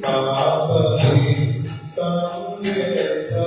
Bhagavate Samveta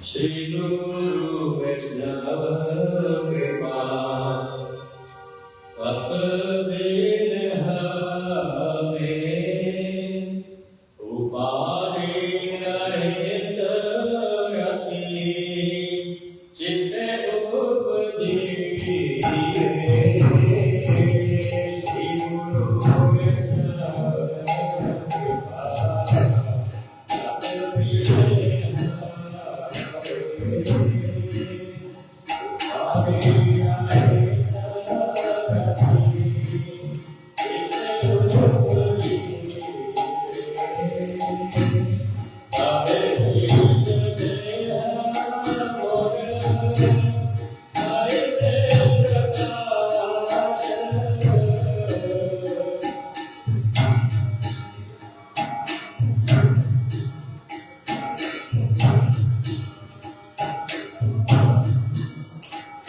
Shri Guru Vaishnava Kripa Kah din hame Upadi rahit rati Chitte upajite Shri Guru Vaishnava Kripa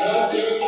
Kah din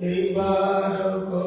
वैष्णव को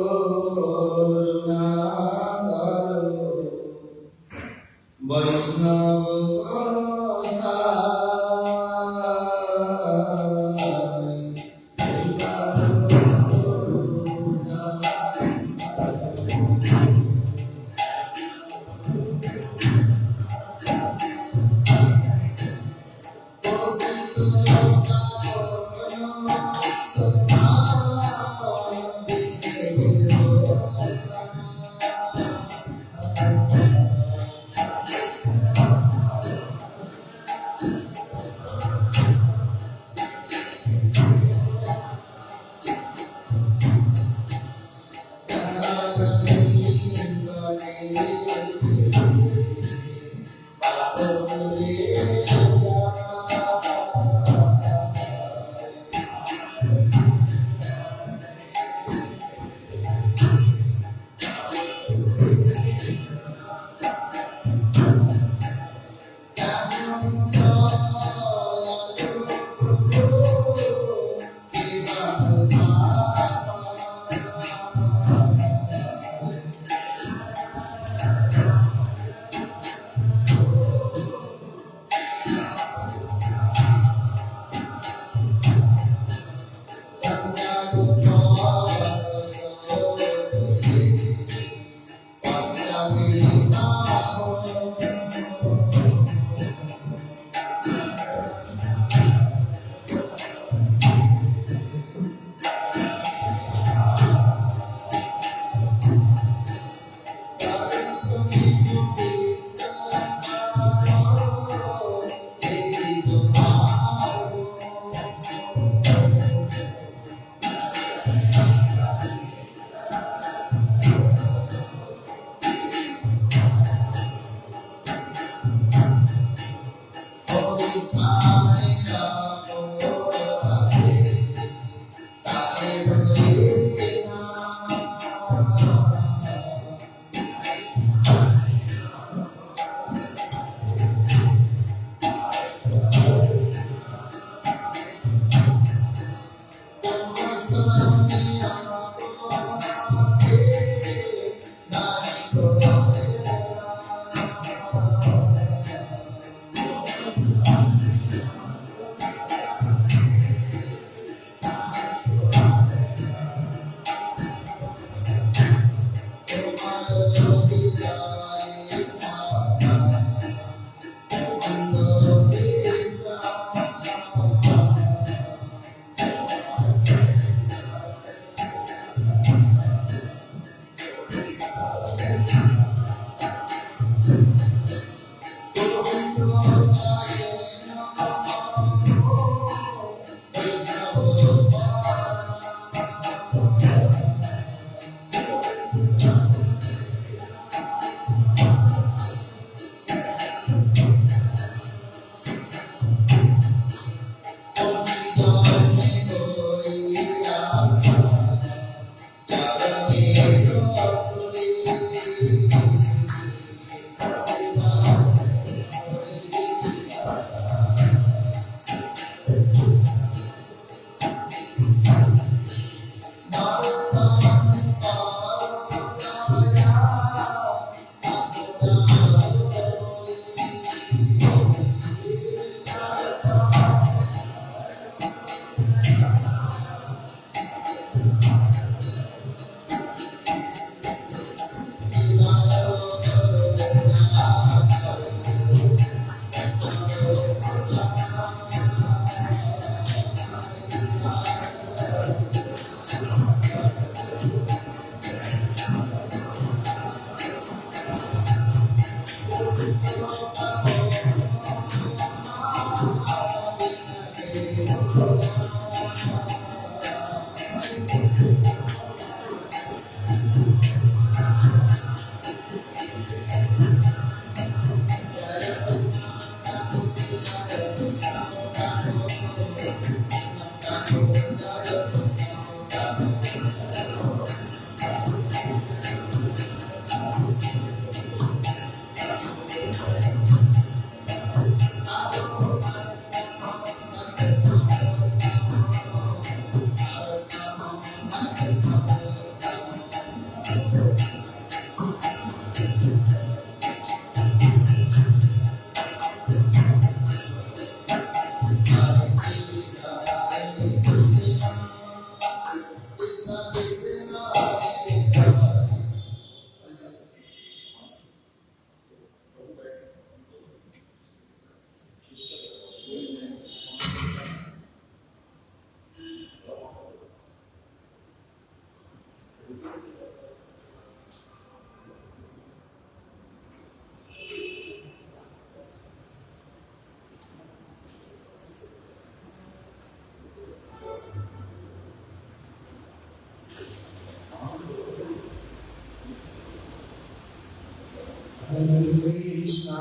Krishna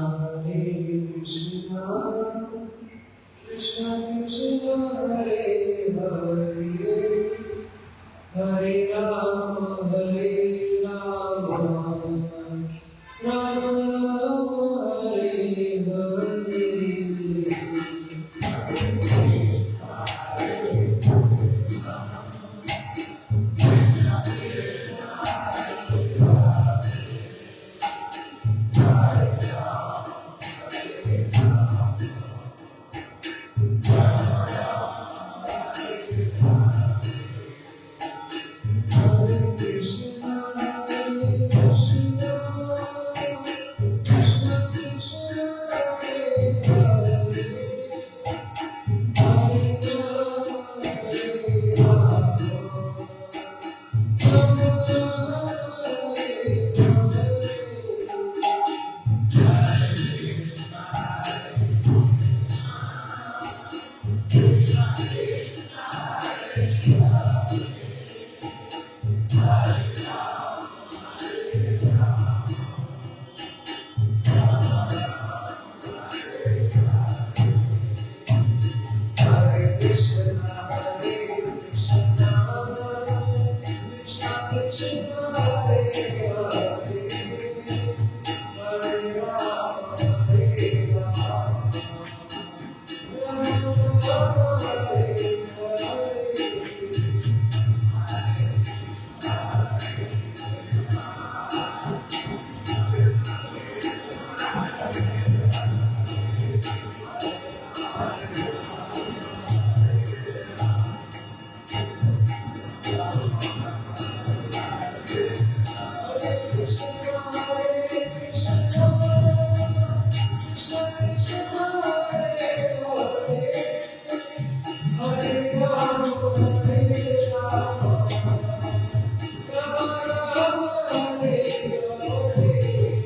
Krishna Hare Hare Hare Rama Hare Rama Rama Rama Hare Hare Hare Krishna Hare Krishna Krishna Krishna Hare Hare Hare Rama Hare Rama Rama Rama Hare Hare Krishna Hare Krishna Krishna Krishna Hare Hare Hare Rama Hare Rama Rama Rama Hare Hare Hare Krishna Hare Krishna Krishna Krishna Hare Hare Hare Rama Hare Rama Rama Rama Hare Hare Hare Krishna Hare Krishna Krishna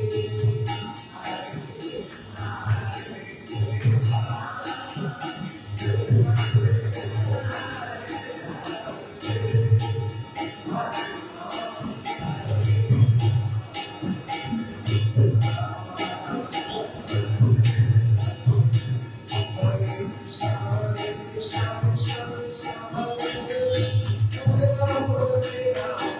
Krishna Hare Hare Hare Rama Hare Rama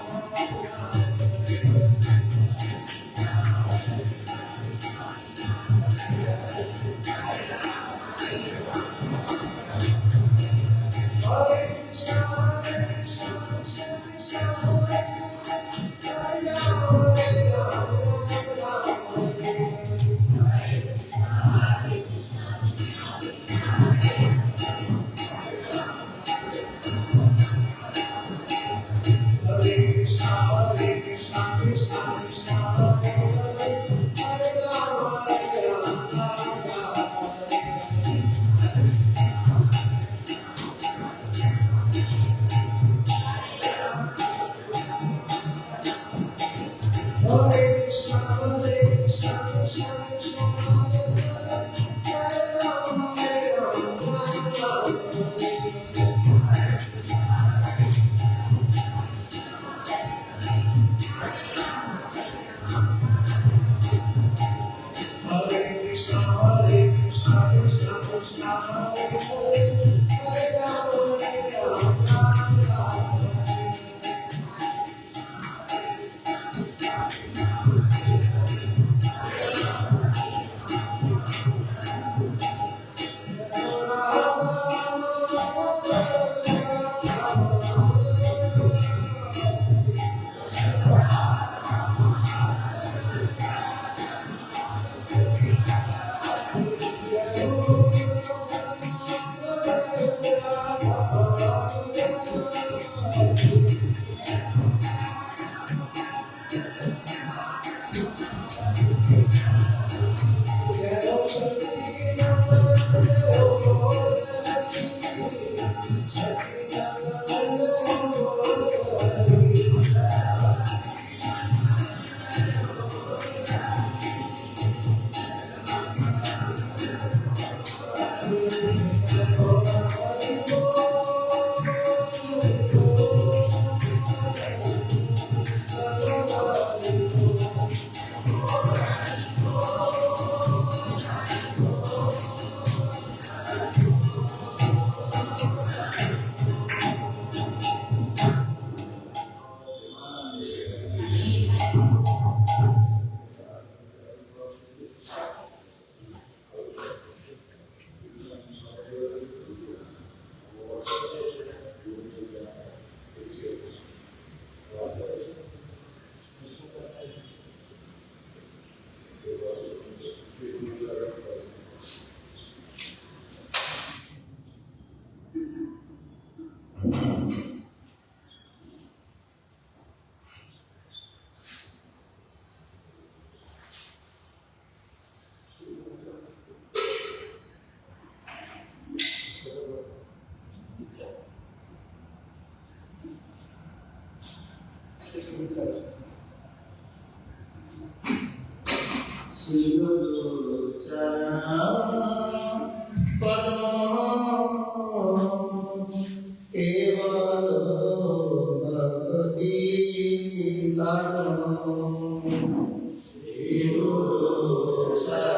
Hare Krishna Hare Krishna Krishna Krishna Hare Hare Rama Hare Rama Rama Hare Hare Krishna Hare Krishna Krishna Krishna Hare Hare Hare Rama Hare Rama Rama Hare Hare Krishna Hare Krishna Krishna Krishna Hare Hare Hare Rama Hare Rama Rama Hare Hare Krishna Hare Krishna Krishna Krishna Hare Hare Hare Rama Hare Rama Rama Hare Shri गुरु चरण पद्म केवल भक्ति साधन श्री गुरु चरण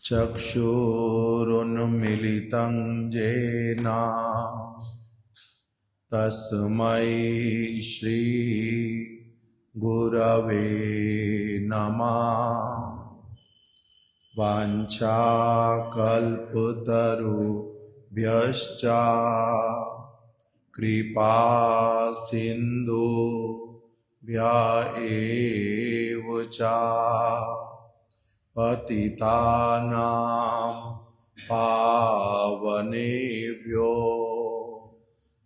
चक्षुरुन्मिलितं येन तस्मै श्री गुरवे नमः। वाञ्छाकल्पतरुभ्यश्च कृपा सिन्धुभ्य एव च पतितानां पावनेभ्यो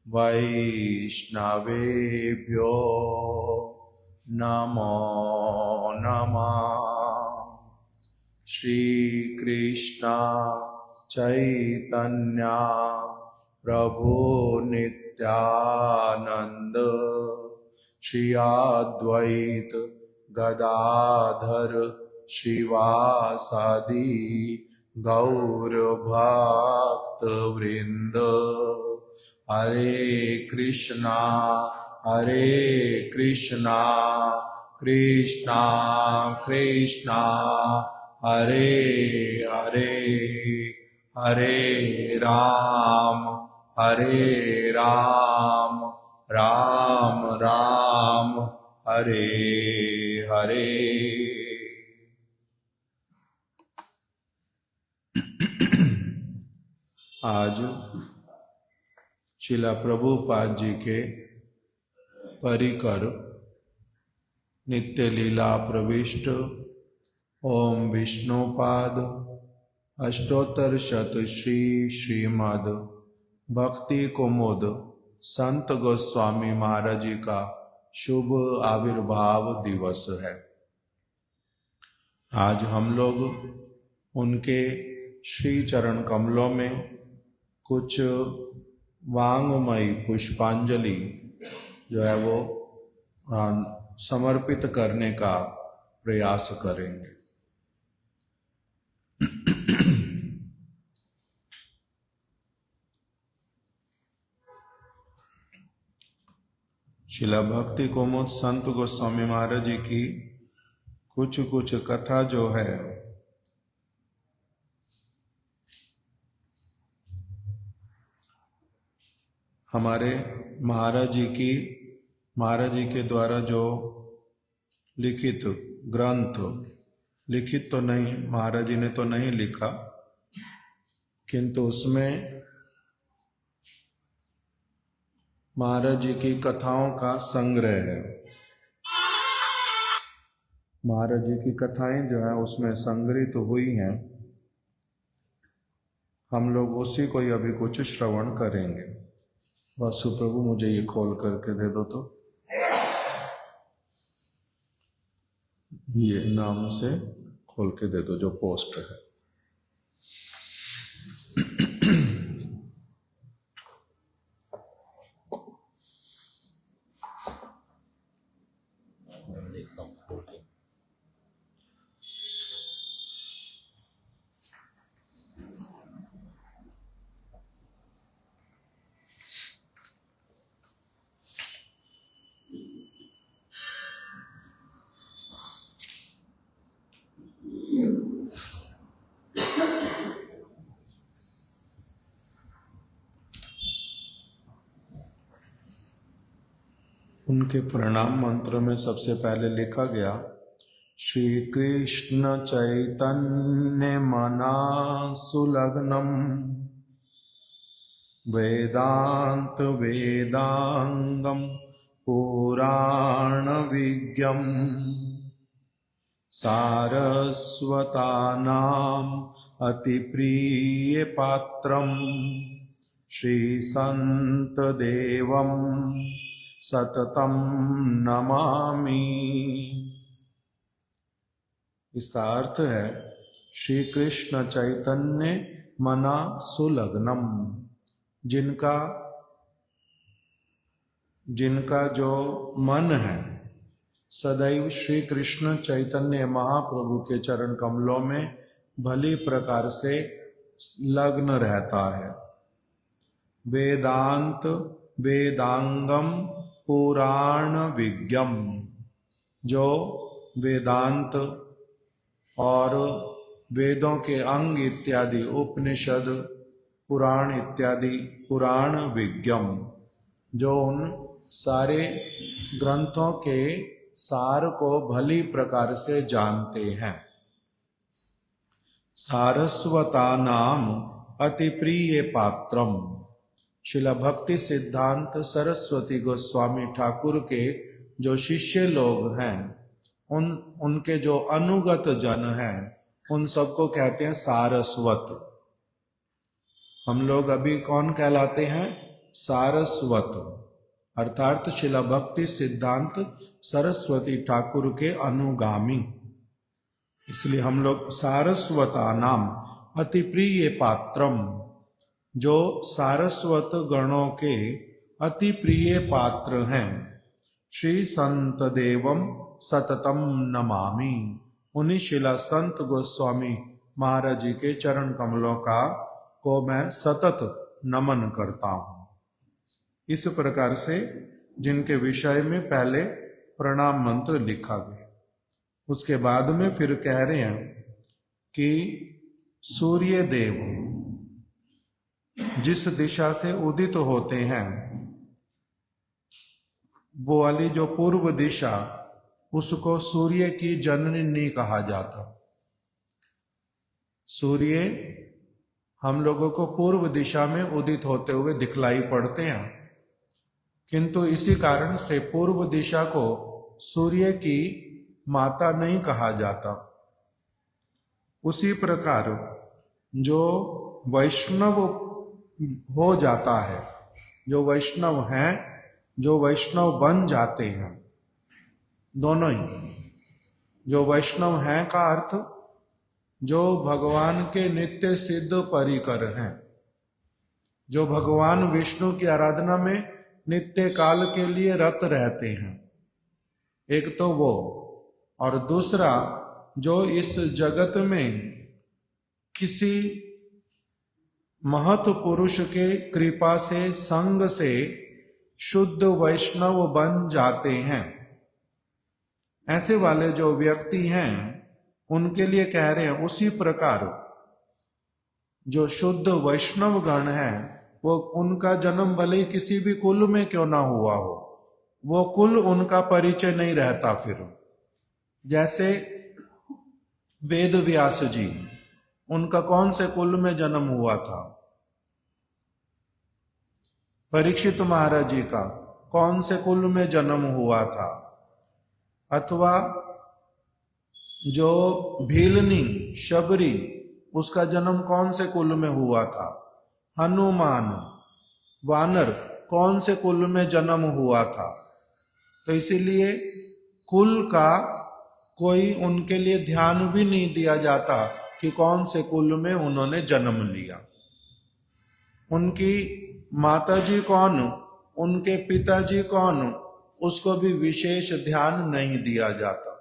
वैष्णवेभ्यो नमो नमः। श्री कृष्ण चैतन्य प्रभु नित्यानंद श्री अद्वैत गदाधर श्रीवासादि गौर भक्त वृंद। हरे कृष्णा कृष्णा कृष्णा हरे हरे, हरे राम राम राम हरे हरे। आज श्रील प्रभुपाद जी के परिकर नित्य लीला प्रविष्ट ओम विष्णुपाद अष्टोत्तर शत श्री श्रीमद भक्ति कुमुद संत गोस्वामी महाराज जी का शुभ आविर्भाव दिवस है। आज हम लोग उनके श्री चरण कमलों में कुछ वांगमयी पुष्पांजलि जो है वो समर्पित करने का प्रयास करेंगे। शिला भक्ति कुमुद संत गोस्वामी महाराज जी की कुछ कथा जो है हमारे महाराज जी के द्वारा जो लिखित ग्रंथ, लिखित तो नहीं, महाराज जी ने तो नहीं लिखा, किंतु उसमें महाराज जी की कथाओं का संग्रह है। महाराज जी की कथाएं जो है उसमें संग्रहित तो हुई हैं। हम लोग उसी को ही अभी कुछ श्रवण करेंगे। वासु प्रभु मुझे ये खोल करके दे दो तो, ये नाम से खोल के दे दो जो पोस्ट है। उनके प्रणाम मंत्र में सबसे पहले लिखा गया, श्री कृष्ण चैतन्य मना सुलग्नम वेदांत वेदांगम पुराण विज्ञम सारस्वतानाम अति प्रिय पात्रम श्री संत देवम सततम नमामि। इसका अर्थ है श्री कृष्ण चैतन्य मना सुलग्नम, जिनका जो मन है सदैव श्री कृष्ण चैतन्य महाप्रभु के चरण कमलों में भली प्रकार से लग्न रहता है। वेदांत वेदांगम पुराण विज्ञम, जो वेदांत और वेदों के अंग इत्यादि उपनिषद पुराण इत्यादि पुराण विज्ञम जो उन सारे ग्रंथों के सार को भली प्रकार से जानते हैं। सारस्वता नाम अति प्रिय पात्रम। शिला भक्ति सिद्धांत सरस्वती गोस्वामी ठाकुर के जो शिष्य लोग हैं, उनके जो अनुगत जन हैं, उन सबको कहते हैं सारस्वत। हम लोग अभी कौन कहलाते हैं? सारस्वत, अर्थात शिला भक्ति सिद्धांत सरस्वती ठाकुर के अनुगामी। इसलिए हम लोग सारस्वता नाम अति प्रिय पात्रम, जो सारस्वत गणों के अति प्रिय पात्र हैं, श्री संत देवम सततम नमामि। उन्हीं शिला संत गोस्वामी महाराज जी के चरण कमलों को मैं सतत नमन करता हूं। इस प्रकार से जिनके विषय में पहले प्रणाम मंत्र लिखा गया, उसके बाद में फिर कह रहे हैं कि सूर्य देव जिस दिशा से उदित होते हैं, वो वाली जो पूर्व दिशा, उसको सूर्य की जननी कहा जाता। सूर्य हम लोगों को पूर्व दिशा में उदित होते हुए दिखलाई पड़ते हैं, किंतु इसी कारण से पूर्व दिशा को सूर्य की माता नहीं कहा जाता। उसी प्रकार जो वैष्णव हो जाता है, जो वैष्णव हैं, जो वैष्णव बन जाते हैं, दोनों ही, जो वैष्णव हैं का अर्थ जो भगवान के नित्य सिद्ध परिकर हैं, जो भगवान विष्णु की आराधना में नित्य काल के लिए रत रहते हैं, एक तो वो, और दूसरा जो इस जगत में किसी महत पुरुष के कृपा से, संग से शुद्ध वैष्णव बन जाते हैं। ऐसे वाले जो व्यक्ति हैं, उनके लिए कह रहे हैं उसी प्रकार जो शुद्ध वैष्णव गण है, वो उनका जन्म भले ही किसी भी कुल में क्यों ना हुआ हो, वो कुल उनका परिचय नहीं रहता। फिर जैसे वेद व्यास जी, उनका कौन से कुल में जन्म हुआ था? परीक्षित महाराज जी का कौन से कुल में जन्म हुआ था? अथवा जो भीलनी शबरी, उसका जन्म कौन से कुल में हुआ था? हनुमान वानर कौन से कुल में जन्म हुआ था? तो इसीलिए कुल का कोई उनके लिए ध्यान भी नहीं दिया जाता कि कौन से कुल में उन्होंने जन्म लिया। उनकी माताजी कौन, उनके पिताजी कौन, उसको भी विशेष ध्यान नहीं दिया जाता,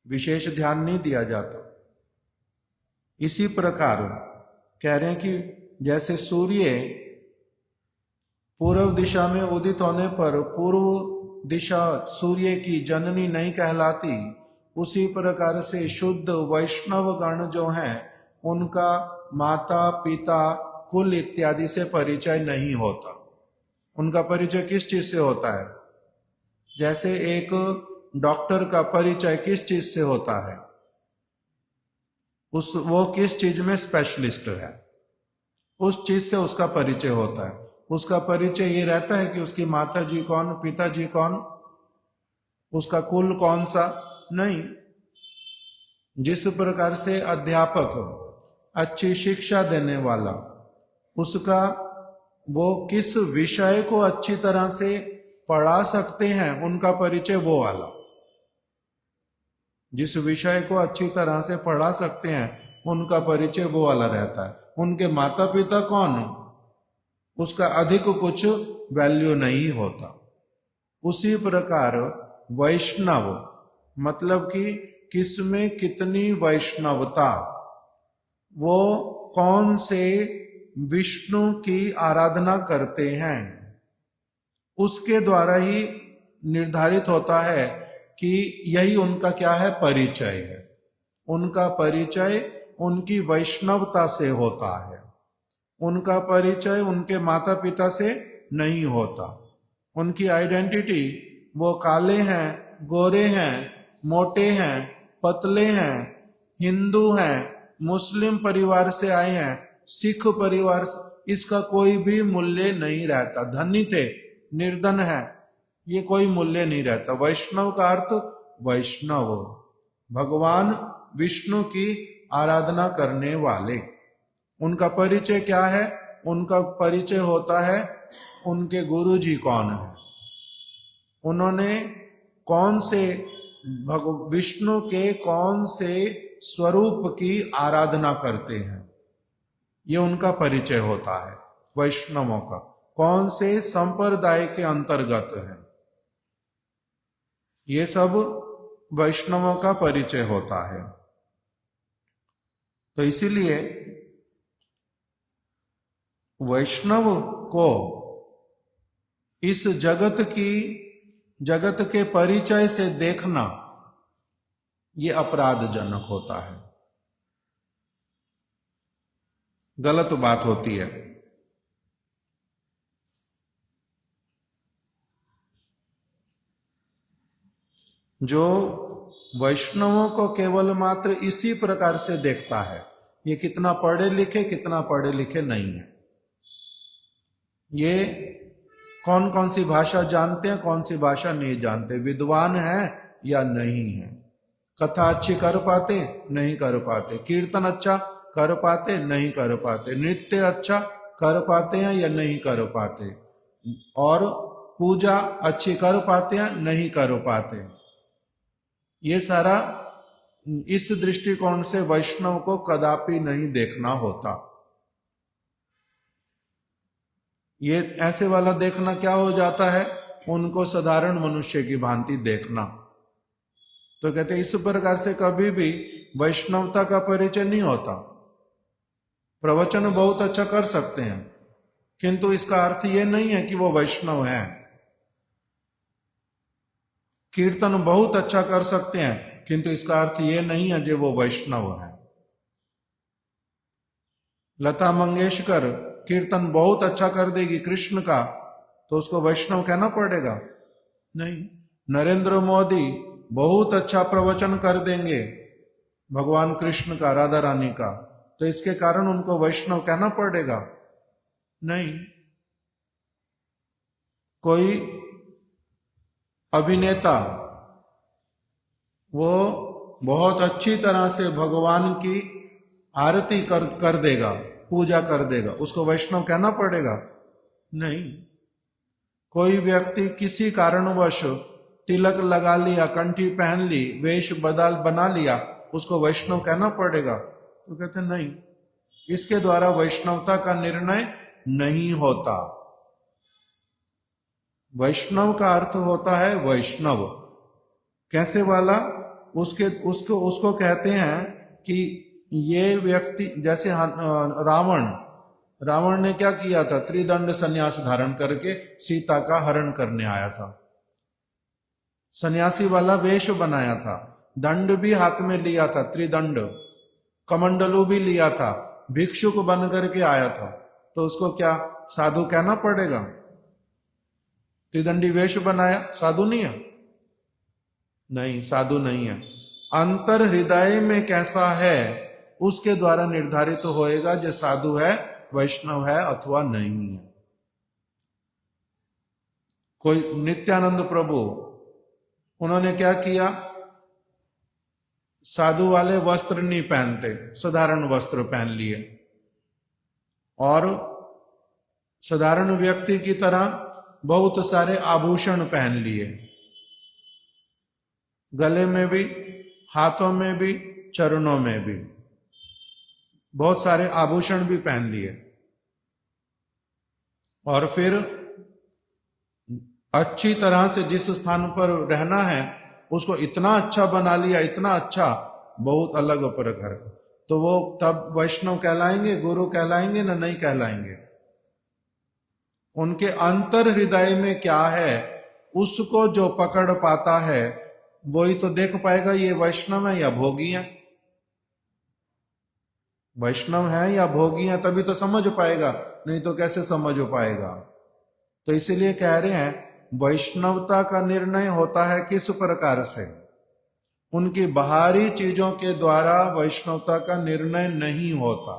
विशेष ध्यान नहीं दिया जाता। इसी प्रकार कह रहे हैं कि जैसे सूर्य पूर्व दिशा में उदित होने पर पूर्व दिशा सूर्य की जननी नहीं कहलाती, उसी प्रकार से शुद्ध वैष्णव गण जो हैं, उनका माता पिता कुल इत्यादि से परिचय नहीं होता। उनका परिचय किस चीज से होता है? जैसे एक डॉक्टर का परिचय किस चीज से होता है? वो किस चीज में स्पेशलिस्ट है, उस चीज से उसका परिचय होता है। उसका परिचय ये रहता है कि उसकी माता जी कौन, पिताजी कौन, उसका कुल कौन सा, नहीं। जिस प्रकार से अध्यापक अच्छी शिक्षा देने वाला, उसका वो किस विषय को अच्छी तरह से पढ़ा सकते हैं, उनका परिचय वो वाला। जिस विषय को अच्छी तरह से पढ़ा सकते हैं, उनका परिचय वो वाला रहता है। उनके माता पिता कौन, उसका अधिक कुछ वैल्यू नहीं होता। उसी प्रकार वैष्णव मतलब कि किसमें कितनी वैष्णवता, वो कौन से विष्णु की आराधना करते हैं, उसके द्वारा ही निर्धारित होता है कि यही उनका क्या है, परिचय है। उनका परिचय उनकी वैष्णवता से होता है, उनका परिचय उनके माता पिता से नहीं होता। उनकी आइडेंटिटी वो काले हैं, गोरे हैं, मोटे हैं, पतले हैं, हिंदू हैं, मुस्लिम परिवार से आए हैं, सिख परिवार से, इसका कोई भी मूल्य नहीं रहता। धनी थे, निर्धन है, ये कोई मूल्य नहीं रहता। वैष्णव का अर्थ वैष्णव, भगवान विष्णु की आराधना करने वाले। उनका परिचय क्या है? उनका परिचय होता है उनके गुरु जी कौन है, उन्होंने कौन से विष्णु के कौन से स्वरूप की आराधना करते हैं, ये उनका परिचय होता है वैष्णवों का। कौन से संप्रदाय के अंतर्गत है, ये सब वैष्णवों का परिचय होता है। तो इसीलिए वैष्णव को इस जगत के परिचय से देखना ये अपराधजनक होता है, गलत बात होती है। जो वैष्णवों को केवल मात्र इसी प्रकार से देखता है, ये कितना पढ़े लिखे कितना पढ़े लिखे नहीं है, ये कौन कौन सी भाषा जानते हैं कौन सी भाषा नहीं जानते, विद्वान है या नहीं है, कथा अच्छी कर पाते नहीं कर पाते, कीर्तन अच्छा कर पाते नहीं कर पाते, नृत्य अच्छा कर पाते हैं या नहीं कर पाते, और पूजा अच्छी कर पाते हैं नहीं कर पाते। ये सारा इस दृष्टिकोण से वैष्णव को कदापि नहीं देखना होता। ये ऐसे वाला देखना क्या हो जाता है, उनको साधारण मनुष्य की भांति देखना। तो कहते इस प्रकार से कभी भी वैष्णवता का परिचय नहीं होता। प्रवचन बहुत अच्छा कर सकते हैं किंतु इसका अर्थ ये नहीं है कि वो वैष्णव हैं। कीर्तन बहुत अच्छा कर सकते हैं किंतु इसका अर्थ ये नहीं है जो वो वैष्णव है। लता मंगेशकर कीर्तन बहुत अच्छा कर देगी कृष्ण का तो उसको वैष्णव कहना पड़ेगा? नहीं। नरेंद्र मोदी बहुत अच्छा प्रवचन कर देंगे भगवान कृष्ण का, राधा रानी का, तो इसके कारण उनको वैष्णव कहना पड़ेगा? नहीं। कोई अभिनेता वो बहुत अच्छी तरह से भगवान की आरती कर देगा, पूजा कर देगा, उसको वैष्णव कहना पड़ेगा? नहीं। कोई व्यक्ति किसी कारणवश तिलक लगा लिया, कंठी पहन ली, वेश बदल बना लिया, उसको वैष्णव कहना पड़ेगा? तो कहते नहीं, इसके द्वारा वैष्णवता का निर्णय नहीं होता। वैष्णव का अर्थ होता है वैष्णव। कैसे वाला? उसको कहते हैं कि ये व्यक्ति, जैसे रावण ने क्या किया था, त्रिदंड संन्यास धारण करके सीता का हरण करने आया था, सन्यासी वाला वेश बनाया था, दंड भी हाथ में लिया था, त्रिदंड, कमंडलू भी लिया था, भिक्षुक बन करके आया था, तो उसको क्या साधु कहना पड़ेगा? त्रिदंडी वेश बनाया, साधु नहीं है? नहीं, साधु नहीं है। अंतर हृदय में कैसा है उसके द्वारा निर्धारित तो होएगा जो साधु है, वैष्णव है अथवा नहीं है। कोई नित्यानंद प्रभु, उन्होंने क्या किया, साधु वाले वस्त्र नहीं पहनते, साधारण वस्त्र पहन लिए और साधारण व्यक्ति की तरह बहुत सारे आभूषण पहन लिए, गले में भी, हाथों में भी, चरणों में भी बहुत सारे आभूषण भी पहन लिए, और फिर अच्छी तरह से जिस स्थान पर रहना है उसको इतना अच्छा बना लिया, इतना अच्छा, बहुत अलग प्रकार, तो वो तब वैष्णव कहलाएंगे, गुरु कहलाएंगे ना नहीं कहलाएंगे? उनके अंतर हृदय में क्या है उसको जो पकड़ पाता है वही तो देख पाएगा ये वैष्णव है या भोगी है। वैष्णव है या भोगी है तभी तो समझ पाएगा, नहीं तो कैसे समझ पाएगा? तो इसीलिए कह रहे हैं वैष्णवता का निर्णय होता है किस प्रकार से? उनकी बाहरी चीजों के द्वारा वैष्णवता का निर्णय नहीं होता।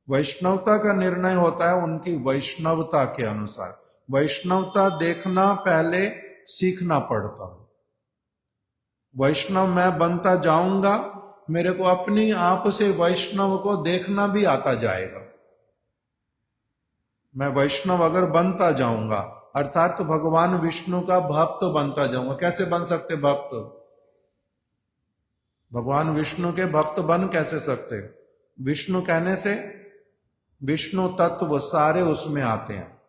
वैष्णवता का निर्णय होता है उनकी वैष्णवता के अनुसार। वैष्णवता देखना पहले सीखना पड़ता। वैष्णव मैं बनता जाऊंगा, मेरे को अपनी आप से वैष्णव को देखना भी आता जाएगा। मैं वैष्णव अगर बनता जाऊंगा अर्थात भगवान विष्णु का भक्त बनता जाऊंगा। कैसे बन सकते भक्त? भगवान विष्णु के भक्त बन कैसे सकते? विष्णु कहने से विष्णु तत्व सारे उसमें आते हैं।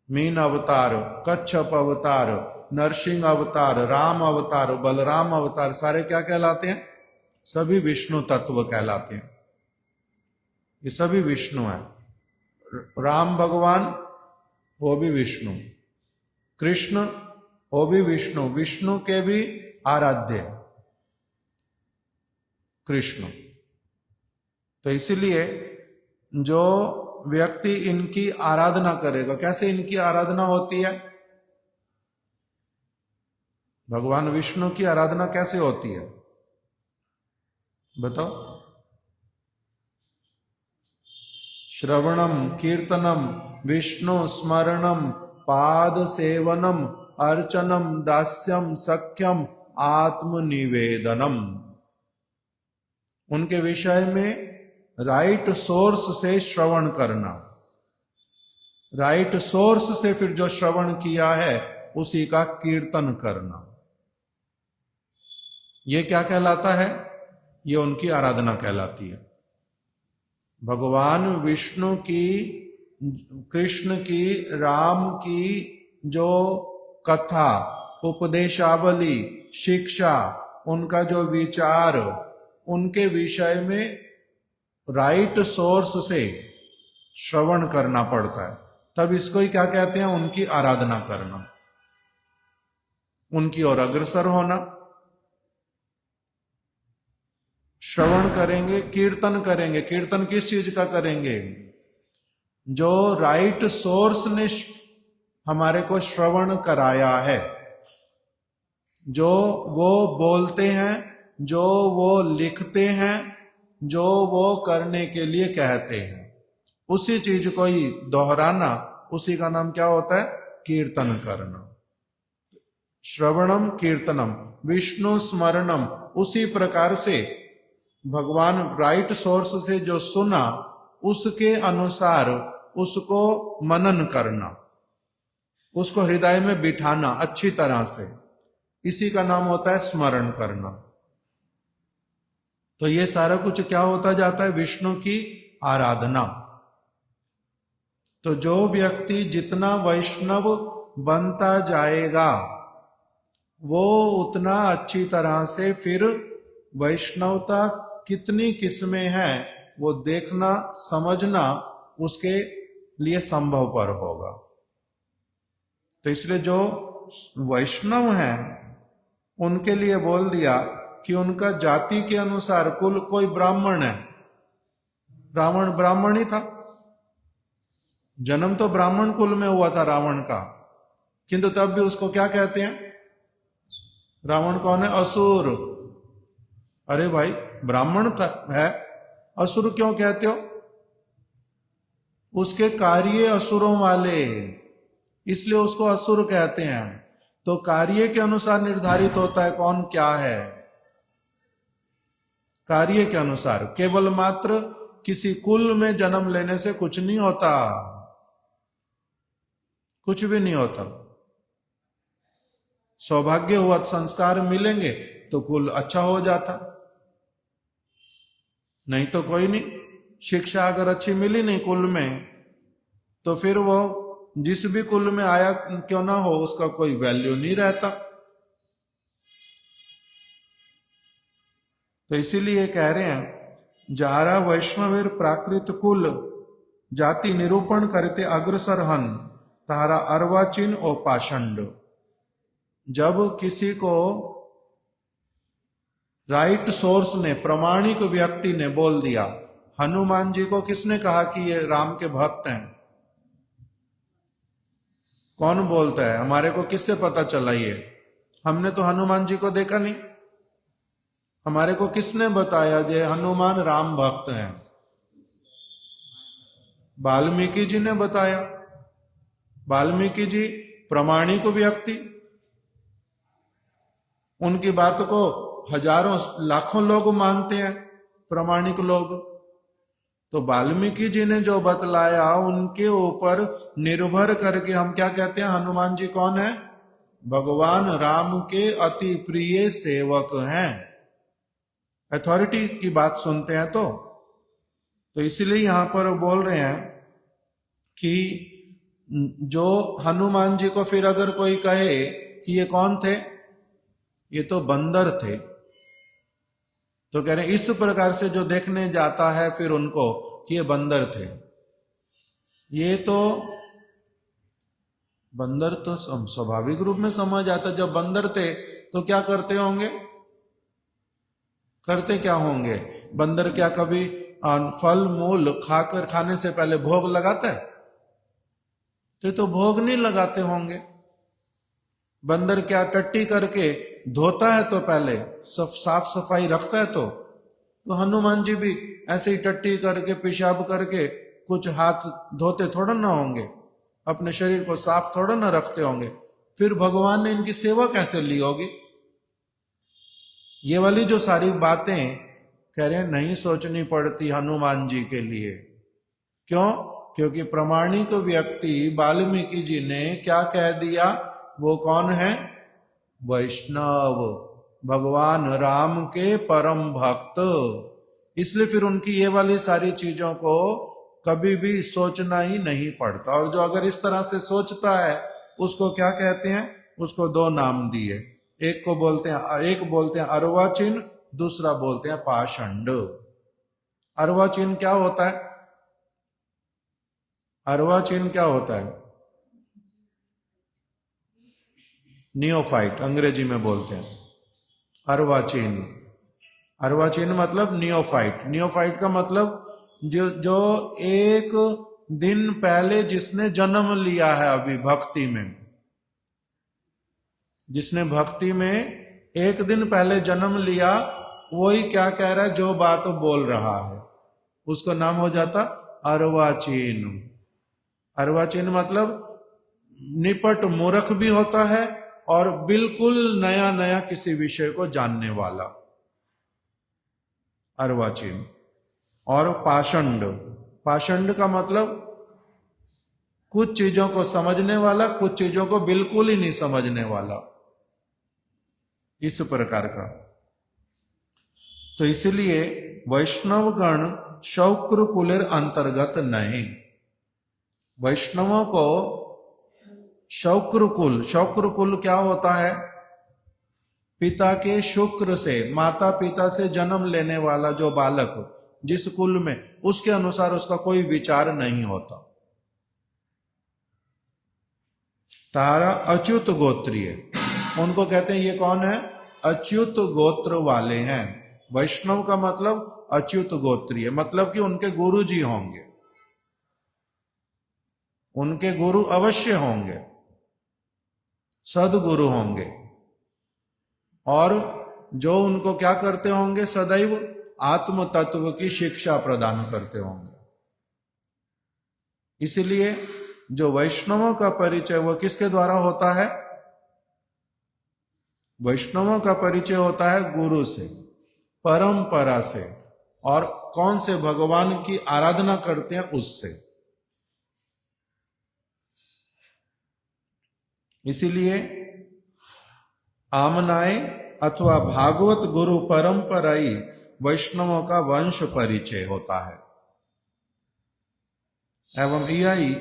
मीन अवतार, कच्छप अवतार, नरसिंह अवतार, राम अवतार, बलराम अवतार, सारे क्या कहलाते हैं? सभी विष्णु तत्व कहलाते हैं। ये सभी विष्णु हैं। राम भगवान वो भी विष्णु, कृष्ण वो भी विष्णु, विष्णु के भी आराध्य कृष्ण। तो इसीलिए जो व्यक्ति इनकी आराधना करेगा, कैसे इनकी आराधना होती है? भगवान विष्णु की आराधना कैसे होती है बताओ? श्रवणम कीर्तनम विष्णु स्मरणम पाद सेवनम अर्चनम दास्यम सख्यम आत्मनिवेदनम। उनके विषय में राइट सोर्स से श्रवण करना, राइट सोर्स से फिर जो श्रवण किया है उसी का कीर्तन करना, ये क्या कहलाता है? ये उनकी आराधना कहलाती है। भगवान विष्णु की, कृष्ण की, राम की जो कथा, उपदेशावली, शिक्षा, उनका जो विचार, उनके विषय में राइट सोर्स से श्रवण करना पड़ता है। तब इसको ही क्या कहते हैं? उनकी आराधना करना, उनकी ओर अग्रसर होना। श्रवण करेंगे, कीर्तन करेंगे। कीर्तन किस चीज का करेंगे? जो राइट सोर्स ने हमारे को श्रवण कराया है, जो वो बोलते हैं, जो वो लिखते हैं, जो वो करने के लिए कहते हैं, उसी चीज को ही दोहराना, उसी का नाम क्या होता है? कीर्तन करना। श्रवणम कीर्तनम विष्णु स्मरणम। उसी प्रकार से भगवान राइट सोर्स से जो सुना उसके अनुसार उसको मनन करना, उसको हृदय में बिठाना अच्छी तरह से, इसी का नाम होता है स्मरण करना। तो ये सारा कुछ क्या होता जाता है? विष्णु की आराधना। तो जो व्यक्ति जितना वैष्णव बनता जाएगा वो उतना अच्छी तरह से फिर वैष्णवता कितनी किस्में हैं वो देखना, समझना उसके लिए संभव पर होगा। तो इसलिए जो वैष्णव हैं उनके लिए बोल दिया कि उनका जाति के अनुसार कुल, कोई ब्राह्मण है, रावण ब्राह्मण ही था, जन्म तो ब्राह्मण कुल में हुआ था रावण का, किंतु तब भी उसको क्या कहते हैं? रावण कौन है? असुर। अरे भाई ब्राह्मण है, असुर क्यों कहते हो? उसके कार्य असुरों वाले, इसलिए उसको असुर कहते हैं। तो कार्य के अनुसार निर्धारित होता है कौन क्या है, कार्य के अनुसार। केवल मात्र किसी कुल में जन्म लेने से कुछ नहीं होता, कुछ भी नहीं होता। सौभाग्य हुआ, संस्कार मिलेंगे तो कुल अच्छा हो जाता, नहीं तो कोई नहीं। शिक्षा अगर अच्छी मिली नहीं कुल में तो फिर वो जिस भी कुल में आया क्यों ना हो उसका कोई वैल्यू नहीं रहता। तो इसीलिए कह रहे हैं जारा वैष्णवीर प्राकृत कुल जाति निरूपण करते अग्रसर हन तारा अर्वाचीन और पाषंड। जब किसी को राइट सोर्स ने, प्रामाणिक व्यक्ति ने बोल दिया, हनुमान जी को किसने कहा कि ये राम के भक्त हैं? कौन बोलता है? हमारे को किससे पता चला? ये हमने तो हनुमान जी को देखा नहीं। हमारे को किसने बताया जे हनुमान राम भक्त हैं? वाल्मीकि जी ने बताया। वाल्मीकि जी प्रामाणिक व्यक्ति, उनकी बात को हजारों लाखों लोग मानते हैं, प्रामाणिक लोग। तो वाल्मीकि जी ने जो बतलाया उनके ऊपर निर्भर करके हम क्या कहते हैं? हनुमान जी कौन है? भगवान राम के अति प्रिय सेवक हैं। अथॉरिटी की बात सुनते हैं तो इसीलिए यहां पर बोल रहे हैं कि जो हनुमान जी को फिर अगर कोई कहे कि ये कौन थे, ये तो बंदर थे, तो कह रहे हैं इस प्रकार से जो देखने जाता है फिर उनको कि ये बंदर थे। ये तो बंदर तो स्वाभाविक रूप में समझ आता, जब बंदर थे तो क्या करते होंगे? करते क्या होंगे? बंदर क्या कभी फल मूल खाने से पहले भोग लगाता है? तो भोग नहीं लगाते होंगे। बंदर क्या टट्टी करके धोता है? तो पहले साफ सफाई रखता है। तो हनुमान जी भी ऐसे ही टट्टी करके पेशाब करके कुछ हाथ धोते थोड़ा ना होंगे, अपने शरीर को साफ थोड़ा ना रखते होंगे। फिर भगवान ने इनकी सेवा कैसे ली होगी? ये वाली जो सारी बातें कह रहे हैं नहीं सोचनी पड़ती हनुमान जी के लिए। क्यों? क्योंकि प्रामाणिक व्यक्ति वाल्मीकि जी ने क्या कह दिया? वो कौन है? वैष्णव, भगवान राम के परम भक्त। इसलिए फिर उनकी ये वाली सारी चीजों को कभी भी सोचना ही नहीं पड़ता। और जो अगर इस तरह से सोचता है उसको क्या कहते हैं? उसको दो नाम दिए। एक बोलते हैं अर्वाचीन, दूसरा बोलते हैं पाषंड। अर्वाचीन क्या होता है? अर्वाचीन क्या होता है? नियोफाइट, अंग्रेजी में बोलते हैं अर्वाचीन। अर्वाचीन मतलब नियोफाइट। नियोफाइट का मतलब जो एक दिन पहले जिसने जन्म लिया है अभी भक्ति में, जिसने भक्ति में एक दिन पहले जन्म लिया, वही क्या कह रहा है? जो बात बोल रहा है उसको नाम हो जाता अर्वाचीन। अर्वाचीन मतलब निपट मूर्ख भी होता है और बिल्कुल नया नया किसी विषय को जानने वाला, अर्वाचीन। और पाषंड, पाषंड का मतलब कुछ चीजों को समझने वाला, कुछ चीजों को बिल्कुल ही नहीं समझने वाला, इस प्रकार का। तो इसलिए वैष्णव गण शौक्र कुलेर अंतर्गत नहीं। वैष्णवों को शौक्र कुल क्या होता है? पिता के शुक्र से, माता पिता से जन्म लेने वाला जो बालक जिस कुल में, उसके अनुसार उसका कोई विचार नहीं होता। तारा अच्युत गोत्रीय, उनको कहते हैं ये कौन है? अच्युत गोत्र वाले हैं। वैष्णव का मतलब अच्युत गोत्रीय, मतलब कि उनके गुरु जी होंगे, उनके गुरु अवश्य होंगे, सदगुरु होंगे, और जो उनको क्या करते होंगे? सदैव आत्म तत्व की शिक्षा प्रदान करते होंगे। इसलिए जो वैष्णवों का परिचय वो किसके द्वारा होता है? वैष्णवों का परिचय होता है गुरु से, परंपरा से, और कौन से? भगवान की आराधना करते हैं उससे। इसीलिए आमनाए अथवा भागवत गुरु परंपराई वैष्णवों का वंश परिचय होता है। एवं यही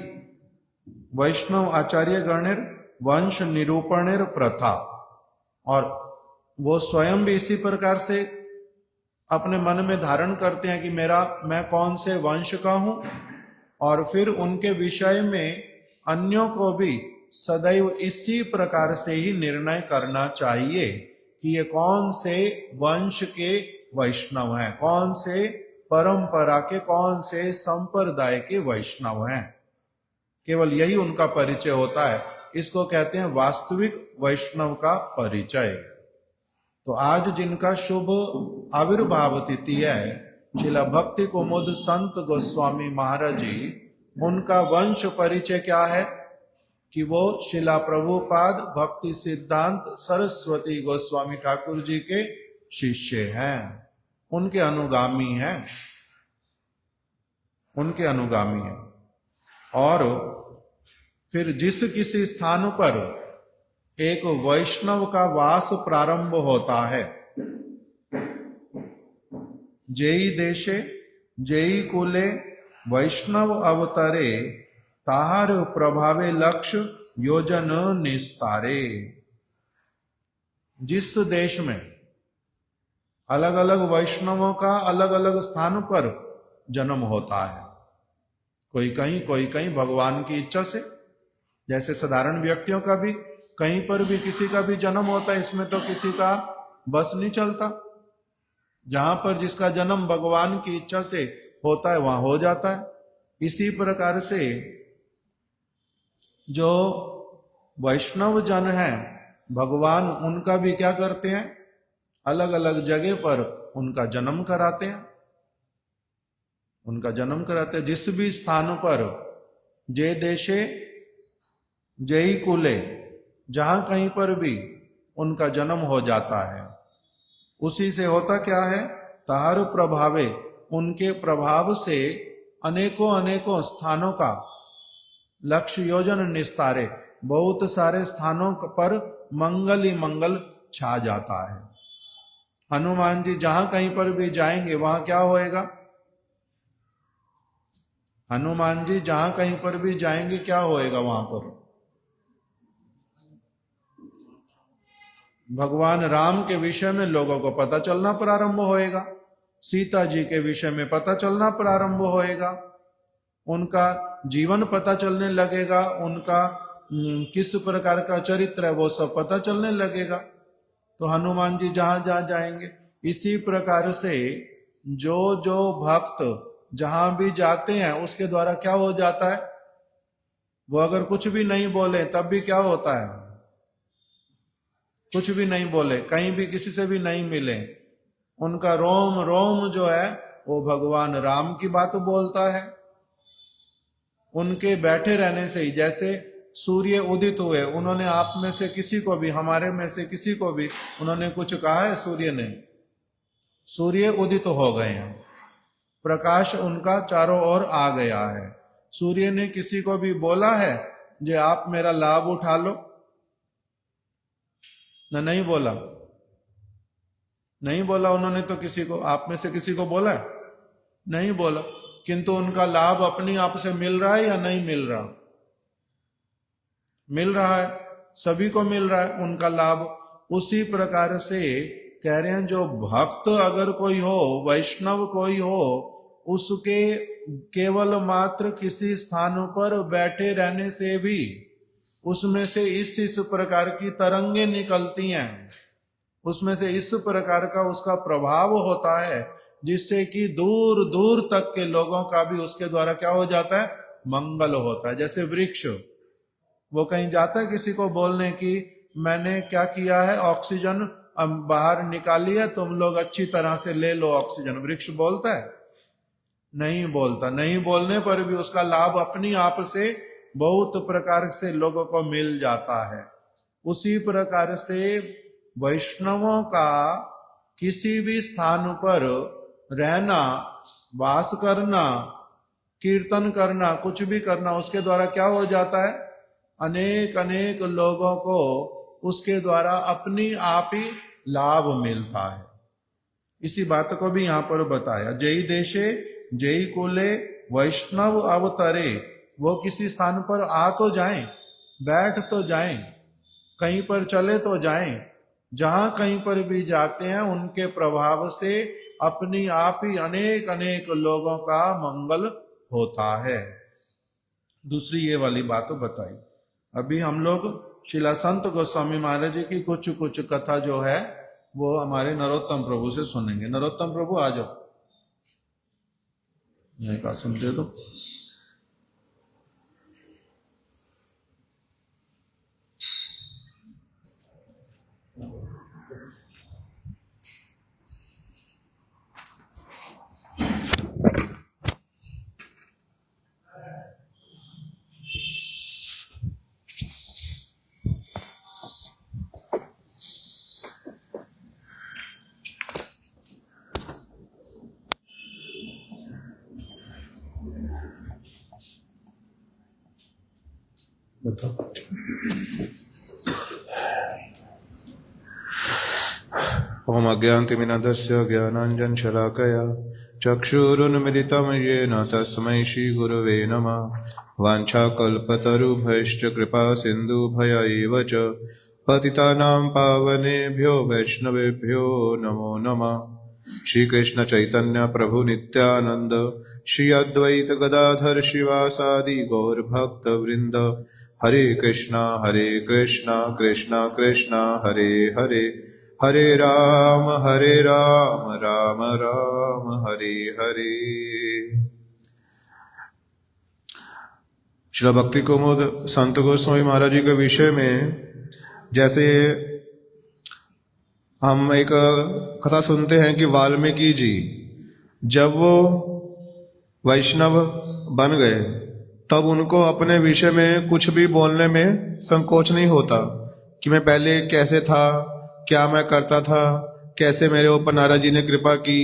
वैष्णव आचार्य गणेर वंश निरूपणेर प्रथा, और वो स्वयं भी इसी प्रकार से अपने मन में धारण करते हैं कि मैं कौन से वंश का हूं, और फिर उनके विषय में अन्यों को भी सदैव इसी प्रकार से ही निर्णय करना चाहिए कि ये कौन से वंश के वैष्णव हैं, कौन से परंपरा के, कौन से संप्रदाय के वैष्णव हैं। केवल यही उनका परिचय होता है। इसको कहते हैं वास्तविक वैष्णव का परिचय। तो आज जिनका शुभ आविर्भाव तिथि है, श्रील भक्ति कुमुद संत गोस्वामी महाराज जी, उनका वंश परिचय क्या है कि वो शिला प्रभुपाद भक्ति सिद्धांत सरस्वती गोस्वामी ठाकुर जी के शिष्य हैं, उनके अनुगामी हैं, उनके अनुगामी हैं। और फिर जिस किसी स्थान पर एक वैष्णव का वास प्रारंभ होता है, जेई देशे जेई कुले वैष्णव अवतरे, ताहार प्रभावे लक्ष्य योजन निस्तारे। जिस देश में अलग अलग वैष्णवों का अलग अलग स्थान पर जन्म होता है, कोई कहीं भगवान की इच्छा से, जैसे साधारण व्यक्तियों का भी कहीं पर भी किसी का भी जन्म होता है, इसमें तो किसी का बस नहीं चलता। जहां पर जिसका जन्म भगवान की इच्छा से होता है वहां हो जाता है। इसी प्रकार से जो वैष्णव जन है, भगवान उनका भी क्या करते हैं, अलग अलग जगह पर उनका जन्म कराते हैं, उनका जन्म कराते हैं। जिस भी स्थान पर जे देशे जय कुले, जहां कहीं पर भी उनका जन्म हो जाता है, उसी से होता क्या है, ताहार प्रभावे, उनके प्रभाव से अनेकों अनेकों स्थानों का लक्ष्य योजन निस्तारे, बहुत सारे स्थानों पर मंगल ही मंगल छा जाता है। हनुमान जी जहां कहीं पर भी जाएंगे वहां क्या होएगा, हनुमान जी जहां कहीं पर भी जाएंगे क्या होएगा, वहां पर भगवान राम के विषय में लोगों को पता चलना प्रारंभ होएगा, सीता जी के विषय में पता चलना प्रारंभ होएगा, उनका जीवन पता चलने लगेगा, उनका किस प्रकार का चरित्र है वो सब पता चलने लगेगा। तो हनुमान जी जहां जहां जाएंगे, इसी प्रकार से जो जो भक्त जहां भी जाते हैं उसके द्वारा क्या हो जाता है, वो अगर कुछ भी नहीं बोले तब भी क्या होता है, कुछ भी नहीं बोले, कहीं भी किसी से भी नहीं मिले, उनका रोम रोम जो है वो भगवान राम की बात बोलता है। उनके बैठे रहने से ही, जैसे सूर्य उदित हुए, उन्होंने आप में से किसी को भी, हमारे में से किसी को भी उन्होंने कुछ कहा है, सूर्य ने, सूर्य उदित हो गए हैं, प्रकाश उनका चारों ओर आ गया है। सूर्य ने किसी को भी बोला है जो आप मेरा लाभ उठा लो, ना नहीं बोला, नहीं बोला उन्होंने तो किसी को, आप में से किसी को बोला है, नहीं बोला, किंतु उनका लाभ अपने आप से मिल रहा है या नहीं मिल रहा, मिल रहा है, सभी को मिल रहा है उनका लाभ। उसी प्रकार से कह रहे हैं, जो भक्त अगर कोई हो, वैष्णव कोई हो, उसके केवल मात्र किसी स्थान पर बैठे रहने से भी उसमें से इस प्रकार की तरंगे निकलती हैं, उसमें से इस प्रकार का उसका प्रभाव होता है, जिससे कि दूर दूर तक के लोगों का भी उसके द्वारा क्या हो जाता है, मंगल होता है। जैसे वृक्ष, वो कहीं जाता है किसी को बोलने की मैंने क्या किया है, ऑक्सीजन बाहर निकाली है, तुम लोग अच्छी तरह से ले लो ऑक्सीजन, वृक्ष बोलता है, नहीं बोलता। नहीं बोलने पर भी उसका लाभ अपनी आप से बहुत प्रकार से लोगों को मिल जाता है। उसी प्रकार से वैष्णवों का किसी भी स्थान पर रहना, वास करना, कीर्तन करना, कुछ भी करना, उसके द्वारा क्या हो जाता है, अनेक अनेक लोगों को उसके द्वारा अपनी आप ही लाभ मिलता है। इसी बात को भी यहां पर बताया, जय देशे जय कुले वैष्णव अवतरे, वो किसी स्थान पर आ तो जाएं, बैठ तो जाएं, कहीं पर चले तो जाएं, जहां कहीं पर भी जाते हैं उनके प्रभाव से अपनी आप ही अनेक अनेक लोगों का मंगल होता है। दूसरी ये वाली बात बताई। अभी हम लोग शिला संत गोस्वामी महाराज जी की कुछ कुछ कथा जो है वो हमारे नरोत्तम प्रभु से सुनेंगे। नरोत्तम प्रभु आ जाओ, एक आसन दे दो। था। ओम अज्ञानतिमिरन्धस्य ज्ञानाञ्जनशलाकया चक्षुरुन्मिलितं येन तस्मै श्रीगुरवे नमः। वाञ्छाकल्पतरुभ्यश्च कृपा सिन्धुभ्य एव च पतितानां पावनेभ्यो वैष्णवेभ्यो नमो नमः। श्री कृष्ण चैतन्य प्रभु नित्यानंद, श्री अद्वैत गदाधर शिवासादि गौर भक्त वृंद। हरे कृष्णा कृष्णा कृष्णा हरे हरे, हरे राम राम राम हरे हरे। श्री भक्ति कुमुद संत गोस्वामी महाराज जी के विषय में जैसे हम एक कथा सुनते हैं कि वाल्मीकि जी जब वो वैष्णव बन गए तब उनको अपने विषय में कुछ भी बोलने में संकोच नहीं होता कि मैं पहले कैसे था, क्या मैं करता था, कैसे मेरे ऊपर नारद जी ने कृपा की।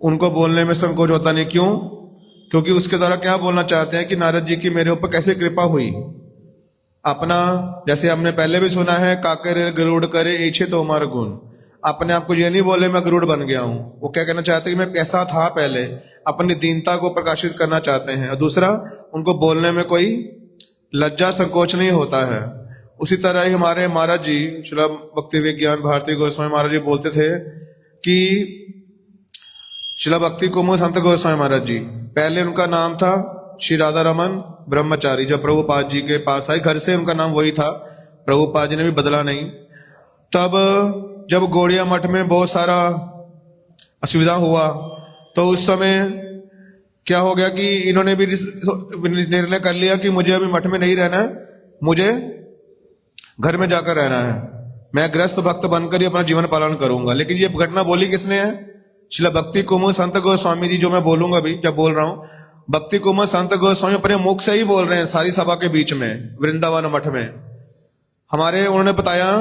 उनको बोलने में संकोच होता नहीं। क्यों? क्योंकि उसके द्वारा क्या बोलना चाहते हैं कि नारद जी की मेरे ऊपर कैसे कृपा हुई। अपना, जैसे हमने पहले भी सुना है, काकर गरुड़ करे इच्छे तो उमर गुण। अपने आप को ये नहीं बोले मैं गरुड़ बन गया हूं। वो क्या कहना चाहते हैं कि मैं कैसा था पहले, अपनी दीनता को प्रकाशित करना चाहते हैं। और दूसरा, उनको बोलने में कोई लज्जा संकोच नहीं होता है। उसी तरह ही हमारे महाराज जी श्री भक्ति विज्ञान भारती गोस्वामी महाराज जी बोलते थे कि श्री भक्ति कुमुद संत गोस्वामी महाराज जी, पहले उनका नाम था श्री राधा रमन ब्रह्मचारी। जब प्रभुपाद जी के पास आए, घर से उनका नाम वही था, प्रभुपाद जी ने भी बदला नहीं। तब जब गौड़िया मठ में बहुत सारा असुविधा हुआ तो उस समय क्या हो गया कि इन्होंने भी निर्णय कर लिया कि मुझे अभी मठ में नहीं रहना है, मुझे घर में जाकर रहना है। मैं गृहस्थ भक्त बनकर ही अपना जीवन पालन करूंगा। लेकिन ये घटना बोली किसने है? श्री भक्ति कुमुद संत गोस्वामी जी। जो मैं बोलूंगा अभी, जब बोल रहा हूं, भक्ति कुमुद संत गोस्वामी अपने मुख से ही बोल रहे हैं सारी सभा के बीच में, वृंदावन मठ में। उन्होंने बताया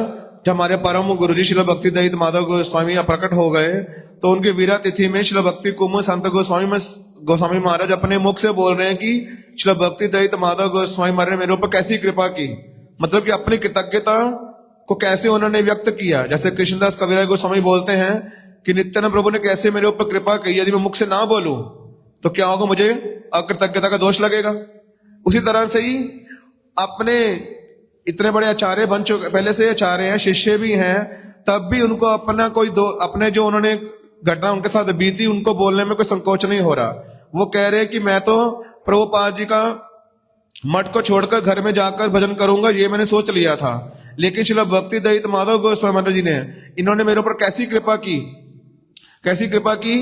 जब हमारे परम गुरु जी श्री भक्ति दयाल माधव गोस्वामी प्रकट हो गए तो उनकी वीरा तिथि में श्री भक्ति कुमुद संत गोस्वामी महाराज अपने मुख से बोल रहे हैं कि श्री भक्ति दयाल माधव गोस्वामी महाराज ने मेरे ऊपर कैसी कृपा की। मतलब कि अपनी कृतज्ञता को कैसे उन्होंने व्यक्त किया। जैसे कृष्णदास कविराज गोस्वामी बोलते हैं कि नित्यानंद प्रभु ने कैसे मेरे ऊपर कृपा की, यदि मैं मुख से ना बोलूं तो क्या होगा, मुझे अकृतज्ञता का दोष लगेगा। उसी तरह से ही अपने इतने बड़े आचार्य बन चुके, पहले से आचार्य हैं, शिष्य भी हैं, तब भी उनको अपना अपने जो उन्होंने घटना उनके साथ बीती, उनको बोलने में कोई संकोच नहीं हो रहा। वो कह रहे कि मैं तो प्रभुपाद जी का मठ को छोड़कर घर में जाकर भजन करूंगा, ये मैंने सोच लिया था। लेकिन श्री भक्ति दयाल माधव गोस्वामी महाराज जी ने, इन्होंने मेरे ऊपर कैसी कृपा की, कैसी कृपा की।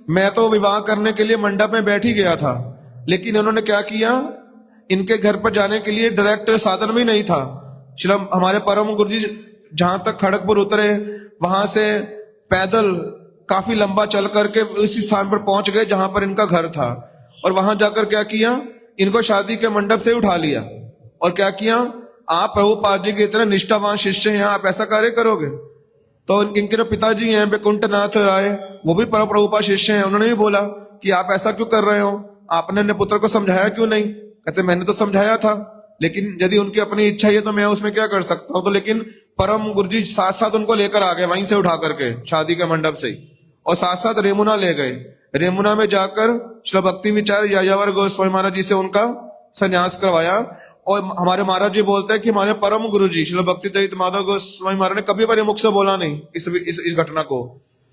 मैं तो विवाह करने के लिए मंडप में बैठ ही गया था, लेकिन इन्होंने क्या किया, इनके घर पर जाने के लिए डायरेक्ट साधन भी नहीं था। श्री हमारे परम गुरु जी जहां तक खड़गपुर उतरे, वहां से पैदल काफी लंबा चल करके उसी स्थान पर पहुंच गए जहां पर इनका घर था। और वहां जाकर क्या किया, इनको शादी के मंडप से उठा लिया और क्या किया, आप प्रभुपाद जी के इतने निष्ठावान शिष्य हैं, आप ऐसा कार्य करोगे। तो इनके जो पिताजी हैं वैकुंठनाथ राय, वो भी प्रभुपाद शिष्य हैं, उन्होंने भी बोला कि आप ऐसा क्यों कर रहे हो, आपने अपने पुत्र को समझाया क्यों नहीं। कहते मैंने तो समझाया था, लेकिन यदि उनकी अपनी इच्छा है तो मैं उसमें क्या कर सकता हूं। तो लेकिन परम गुरु जी साथ साथ उनको लेकर आ गए, वहीं से उठा करके शादी के मंडप से ही, और साथ साथ रेमुना ले गए। रेमुना में जाकर श्री भक्ति विचार यायावर गोस्वामी महाराज जी से उनका संन्यास करवाया। और हमारे महाराज जी बोलते हैं कि हमारे परम गुरु जी श्री भक्ति दयाल माधव गोस्वामी महाराज ने कभी बार मुख से बोला नहीं इस घटना को।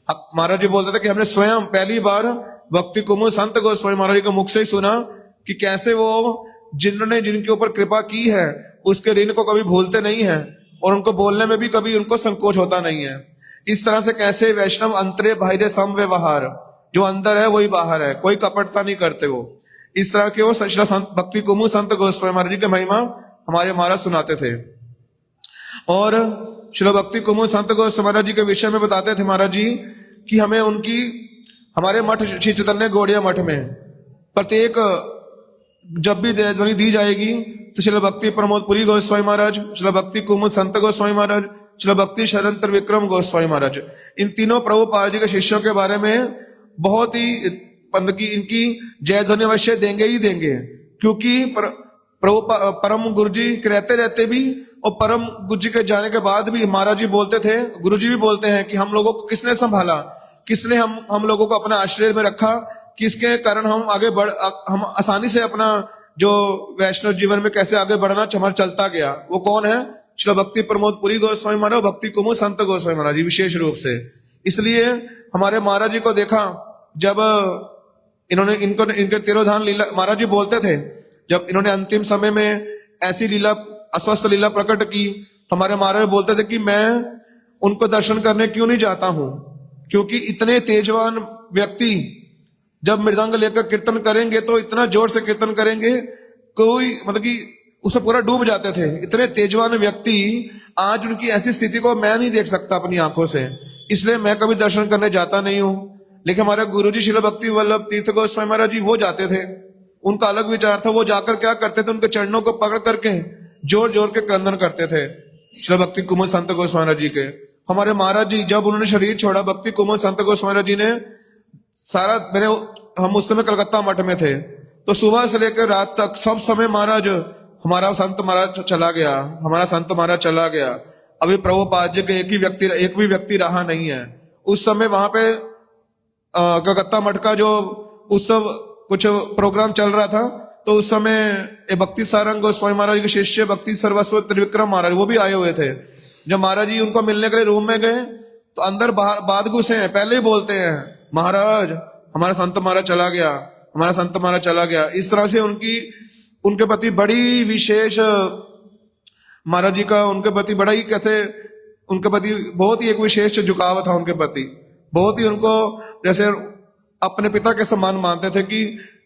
महाराज जी बोलते थे कि हमने स्वयं पहली बार भक्ति कुमुद संत गोस्वामी महाराज जी के मुख से ही सुना कि कैसे वो जिन्होंने जिनके ऊपर कृपा की है उसके ऋण को कभी भूलते नहीं है, और उनको बोलने में भी कभी उनको संकोच होता नहीं है। इस तरह से कैसे वैष्णव अंतरे बाहरे सम व्यवहार, जो अंदर है वही बाहर है, कोई कपटता नहीं करते वो। इस तरह के वो संत भक्ति कुमुद संत गोस्वामी महाराज जी की महिमा हमारे महाराज सुनाते थे। और श्री भक्ति कुमुद संत गोस्वामी महाराज जी के विषय में बताते थे महाराज जी कि हमें उनकी, हमारे मठ श्री चैतन्य गौड़िया मठ में प्रत्येक जब भी ध्वनि दी जाएगी तो श्री भक्ति प्रमोदपुरी गोस्वामी महाराज, श्री भक्ति कुमुद संत गोस्वामी महाराज, श्री भक्ति शरण त्रिविक्रम गोस्वामी महाराज, इन तीनों प्रभुपाद जी के शिष्यों के बारे में बहुत ही इनकी जय ध्वनि अवश्य देंगे ही देंगे। क्योंकि प्रभु परम गुरु जी के रहते रहते भी और परम गुरु जी के जाने के बाद भी महाराज जी बोलते थे, गुरु जी भी बोलते हैं कि हम लोगों को किसने संभाला, किसने हम लोगों को अपना आश्रय में रखा, किसके कारण हम आसानी से अपना जो वैष्णव जीवन में कैसे आगे बढ़ना हमारा चलता गया। वो कौन है? श्री भक्ति प्रमोद पुरी गोस्वामी महाराज, भक्ति कुमुद संत गोस्वामी महाराज जी विशेष रूप से। इसलिए हमारे महाराज जी को देखा, जब इनके तिरोधान लीला महाराज जी बोलते थे, जब इन्होंने अंतिम समय में ऐसी लीला, अस्वस्थ लीला प्रकट की, तो हमारे महाराज बोलते थे कि मैं उनको दर्शन करने क्यों नहीं जाता हूं, क्योंकि इतने तेजवान व्यक्ति जब मृदंग लेकर कीर्तन करेंगे तो इतना जोर से कीर्तन करेंगे, कोई मतलब कि उसमें पूरा डूब जाते थे। इतने तेजवान व्यक्ति, आज उनकी ऐसी स्थिति को मैं नहीं देख सकता अपनी आंखों से, इसलिए मैं कभी दर्शन करने जाता नहीं हूं। लेकिन हमारे गुरुजी श्रील भक्ति वल्लभ तीर्थ गोस्वामी महाराज जी वो जाते थे, उनका अलग विचार था। वो जाकर क्या करते थे, उनके चरणों को पकड़ करके जोर जोर के क्रंदन करते थे श्री भक्ति कुमुद संत गोस्वामी महाराज जी के। हमारे महाराज जी जब उन्होंने शरीर छोड़ा, भक्ति कुमुद संत गोस्वामी महाराज जी ने हम उस समय कलकत्ता मठ में थे, तो सुबह से लेकर रात तक सब समय महाराज, हमारा संत महाराज चला गया, हमारा संत महाराज चला गया, अभी प्रभुपाद जी के एक भी व्यक्ति रहा नहीं है। उस समय वहां पे कलकत्ता मठ का जो उत्सव कुछ प्रोग्राम चल रहा था, तो उस समय भक्ति सारंग गोस्वामी महाराज के शिष्य भक्ति सर्वस्व त्रिविक्रम महाराज वो भी आए हुए थे। जब महाराज जी उनको मिलने के लिए रूम में गए, तो अंदर बाद घुसे हैं, पहले ही बोलते हैं, महाराज हमारा संत महाराज चला गया, हमारा संत महाराज चला गया। इस तरह से उनके प्रति बड़ी विशेष, महाराज जी का उनके प्रति बड़ा ही कहते, उनके प्रति बहुत ही एक विशेष झुकाव था उनके प्रति। बहुत ही उनको जैसे अपने पिता के समान मानते थे कि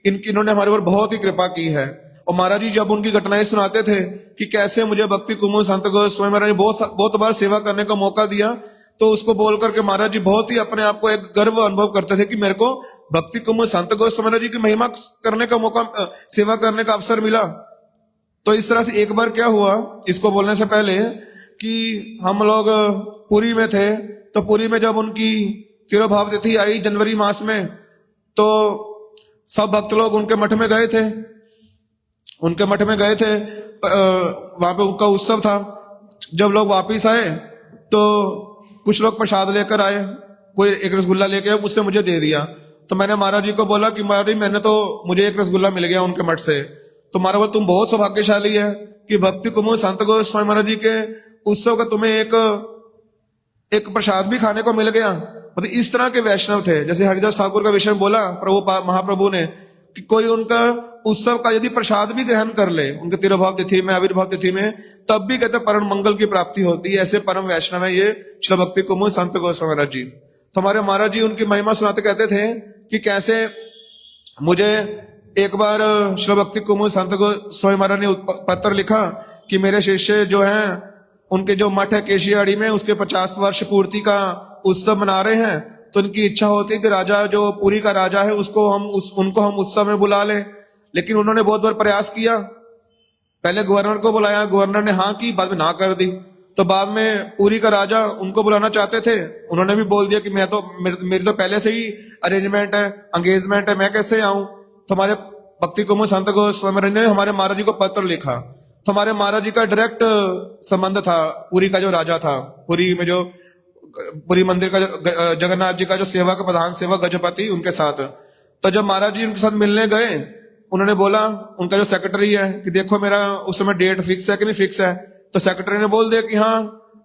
इन्होंने हमारे ऊपर बहुत ही कृपा की है। और महाराज जी जब उनकी घटनाएं सुनाते थे कि कैसे मुझे भक्ति कुमुद संत गोस्वामी महाराज ने बहुत बार सेवा करने का मौका दिया, तो उसको बोल करके महाराज जी बहुत ही अपने आप को एक गर्व अनुभव करते थे कि मेरे को भक्ति कुमुद संत गोस्वामी महाराज जी की महिमा करने का मौका, सेवा करने का अवसर मिला। तो इस तरह से एक बार क्या हुआ, इसको बोलने से पहले, कि हम लोग पुरी में थे, तो पुरी में जब उनकी तिरोभाव तिथि आई जनवरी मास में, तो सब भक्त लोग उनके मठ में गए थे, वहां पे उनका उत्सव था। जब लोग वापिस आए तो कुछ लोग प्रसाद लेकर आए, कोई एक रसगुल्ला लेके उसने मुझे दे दिया। तो मैंने महाराज जी को बोला कि महाराज जी मुझे एक रसगुल्ला मिल गया उनके मठ से। तो महाराज बोला तुम बहुत सौभाग्यशाली है कि भक्ति कुमुद संत गोस्वामी महाराज जी के उत्सव का तुम्हें एक प्रसाद भी खाने को मिल गया। मतलब इस तरह के वैष्णव थे। जैसे हरिदास ठाकुर का विषय बोला महाप्रभु ने कि कोई उनका उत्सव का यदि प्रसाद भी ग्रहण कर ले उनके तिरोभाव तिथि में, आविर्भाव तिथि में, तब भी कहते परम मंगल की प्राप्ति होती है। ऐसे परम वैष्णव है ये श्री भक्ति कुमुद संत गोस्वामी महाराज जी। तो हमारे महाराज जी उनकी महिमा सुनाते कहते थे कि कैसे मुझे एक बार श्री भक्ति कुमुद संत गोस्वामी महाराज ने पत्र लिखा कि मेरे शिष्य जो हैं, उनके जो मठ है केशियाड़ी में, उसके 50 वर्ष पूर्ति का उत्सव मना रहे हैं। तो उनकी इच्छा होती है कि राजा जो पुरी का राजा है उनको हम उत्सव में बुला लें। लेकिन उन्होंने बहुत बार प्रयास किया, पहले गवर्नर को बुलाया, गवर्नर ने हाँ की, बाद में ना कर दी। तो बाद में पुरी का राजा उनको बुलाना चाहते थे, उन्होंने भी बोल दिया कि मेरी तो पहले से ही अरेंजमेंट है, एंगेजमेंट है, मैं कैसे आऊं। तो हमारे भक्ति कुमुद संत गोस्वामी ने हमारे महाराज जी को पत्र लिखा। तो हमारे महाराज जी का डायरेक्ट संबंध था पुरी का जो राजा था, पुरी में जो पुरी मंदिर का जगन्नाथ जी का जो सेवा का प्रधान सेवक गजपति, उनके साथ। तो जब महाराज जी उनके साथ मिलने गए, उन्होंने बोला, उनका जो सेक्रेटरी है, कि देखो मेरा उस समय डेट फिक्स है कि नहीं फिक्स है। तो सेक्रेटरी ने बोल दिया कि हाँ